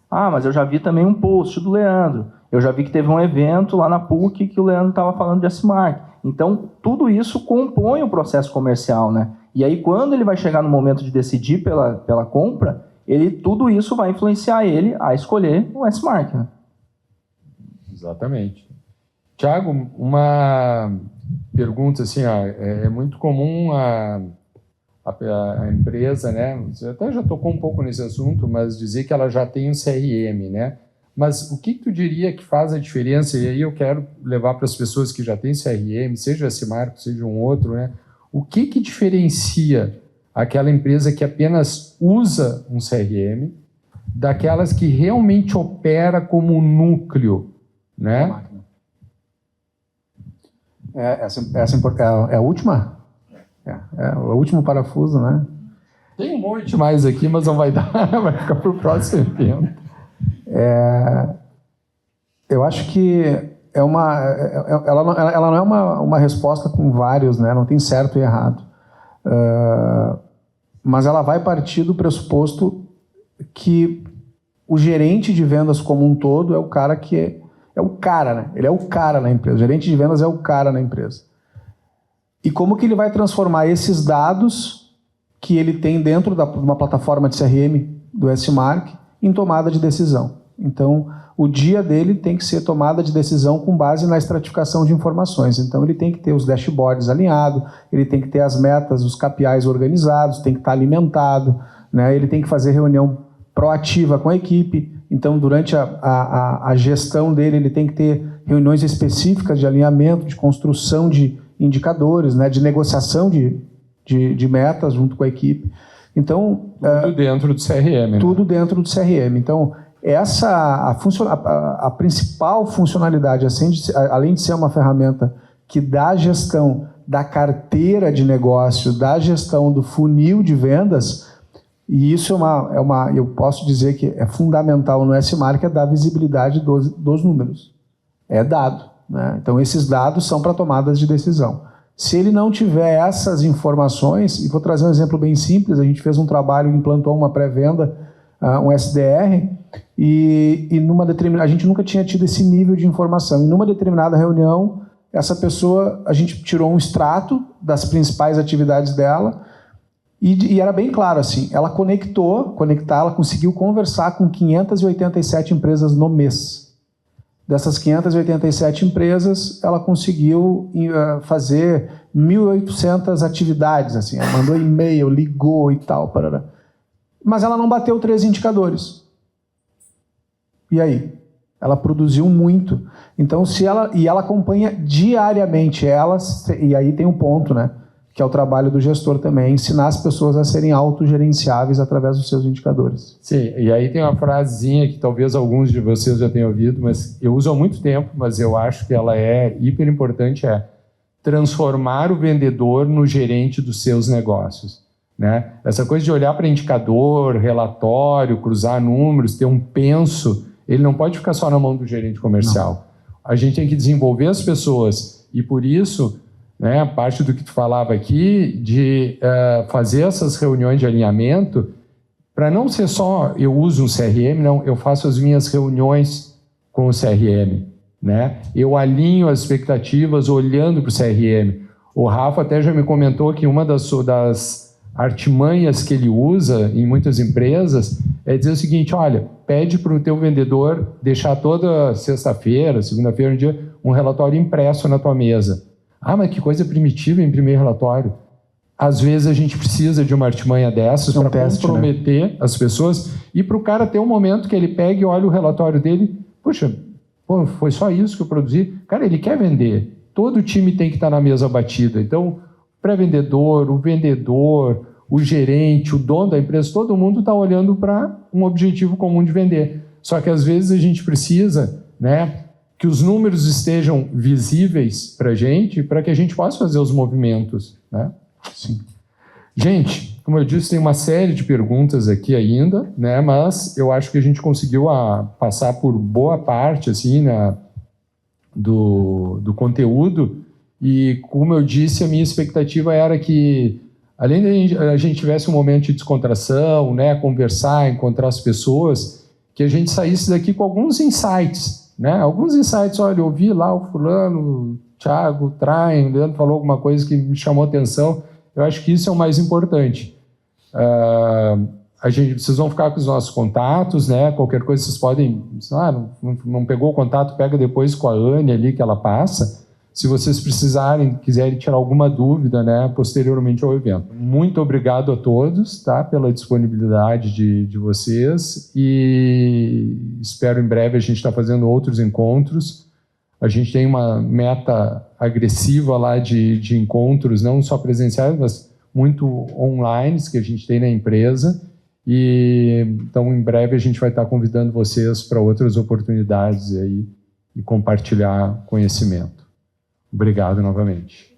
Ah, mas eu já vi também um post do Leandro. Eu já vi que teve um evento lá na PUC que o Leandro estava falando de S-Mark. Então, tudo isso compõe o processo comercial, né? E aí, quando ele vai chegar no momento de decidir pela compra, tudo isso vai influenciar ele a escolher o S-Mark, né? Exatamente. Tiago, uma pergunta assim, é muito comum a empresa, né? Você até já tocou um pouco nesse assunto, mas dizer que ela já tem um CRM, né? Mas o que tu diria que faz a diferença? E aí eu quero levar para as pessoas que já têm CRM, seja esse Marco, seja um outro, né? O que diferencia aquela empresa que apenas usa um CRM daquelas que realmente opera como um núcleo, né? Essa é a última? É o último parafuso, né? Tem um monte mais aqui, mas não vai dar, vai ficar para o próximo evento. Eu acho que ela não é uma resposta com vários, né? Não tem certo e errado. Mas ela vai partir do pressuposto que o gerente de vendas como um todo é o cara que é o cara, né? Ele é o cara na empresa. O gerente de vendas é o cara na empresa. E como que ele vai transformar esses dados que ele tem dentro de uma plataforma de CRM do S-Mark em tomada de decisão. Então, o dia dele tem que ser tomada de decisão com base na estratificação de informações. Então, ele tem que ter os dashboards alinhados, ele tem que ter as metas, os KPIs organizados, tem que estar alimentado, né? Ele tem que fazer reunião proativa com a equipe. Então, durante a gestão dele, ele tem que ter reuniões específicas de alinhamento, de construção de indicadores, né? De negociação de metas junto com a equipe. Então, tudo dentro do CRM. Tudo dentro do CRM. Então, a principal funcionalidade, além de ser uma ferramenta que dá gestão da carteira de negócio, da gestão do funil de vendas, e isso eu posso dizer que é fundamental no S-Mark, é dar visibilidade dos números. É dado, né? Então, esses dados são para tomadas de decisão. Se ele não tiver essas informações, e vou trazer um exemplo bem simples, a gente fez um trabalho, implantou uma pré-venda, um SDR, e a gente nunca tinha tido esse nível de informação. Em uma determinada reunião, essa pessoa, a gente tirou um extrato das principais atividades dela, e era bem claro assim, ela ela conseguiu conversar com 587 empresas no mês. Dessas 587 empresas, ela conseguiu fazer 1.800 atividades, assim, ela mandou e-mail, ligou e tal, parará. Mas ela não bateu 3 indicadores. E aí? Ela produziu muito. Então, ela acompanha diariamente e aí tem um ponto, né? Que é o trabalho do gestor também, ensinar as pessoas a serem autogerenciáveis através dos seus indicadores. Sim, e aí tem uma frasezinha que talvez alguns de vocês já tenham ouvido, mas eu uso há muito tempo, mas eu acho que ela é hiper importante, transformar o vendedor no gerente dos seus negócios. Né? Essa coisa de olhar para indicador, relatório, cruzar números, ter um penso, ele não pode ficar só na mão do gerente comercial. Não. A gente tem que desenvolver as pessoas e por isso, né, parte do que tu falava aqui, de fazer essas reuniões de alinhamento, para não ser só eu uso um CRM, não, eu faço as minhas reuniões com o CRM. Né? Eu alinho as expectativas olhando para o CRM. O Rafa até já me comentou que uma das artimanhas que ele usa em muitas empresas é dizer o seguinte, olha, pede para o teu vendedor deixar toda sexta-feira, segunda-feira, um dia, um relatório impresso na tua mesa. Ah, mas que coisa primitiva imprimir relatório. às vezes a gente precisa de uma artimanha dessas para comprometer as pessoas e para o cara ter um momento que ele pega e olha o relatório dele, puxa, foi só isso que eu produzi. Cara, ele quer vender. Todo time tem que estar na mesa batida. Então, o pré-vendedor, o vendedor, o gerente, o dono da empresa, todo mundo está olhando para um objetivo comum de vender. Só que às vezes a gente precisa, né, que os números estejam visíveis para a gente, para que a gente possa fazer os movimentos, né? Sim. Gente, como eu disse, tem uma série de perguntas aqui ainda, né? Mas eu acho que a gente conseguiu passar por boa parte assim, né, do conteúdo. E, como eu disse, a minha expectativa era que, além de a gente tivesse um momento de descontração, né, conversar, encontrar as pessoas, que a gente saísse daqui com alguns insights, né? Alguns insights, olha, eu vi lá o fulano, o Thiago, o Traem, o Leandro falou alguma coisa que me chamou a atenção. Eu acho que isso é o mais importante. Vocês vão ficar com os nossos contatos, né? Qualquer coisa vocês podem... não pegou o contato, pega depois com a Anne ali, que ela passa. Se vocês precisarem, quiserem tirar alguma dúvida, né, posteriormente ao evento. Muito obrigado a todos, tá, pela disponibilidade de vocês e espero em breve a gente estar fazendo outros encontros. A gente tem uma meta agressiva lá de encontros, não só presenciais, mas muito online, que a gente tem na empresa. E então, em breve, a gente vai estar convidando vocês para outras oportunidades aí e compartilhar conhecimento. Obrigado novamente.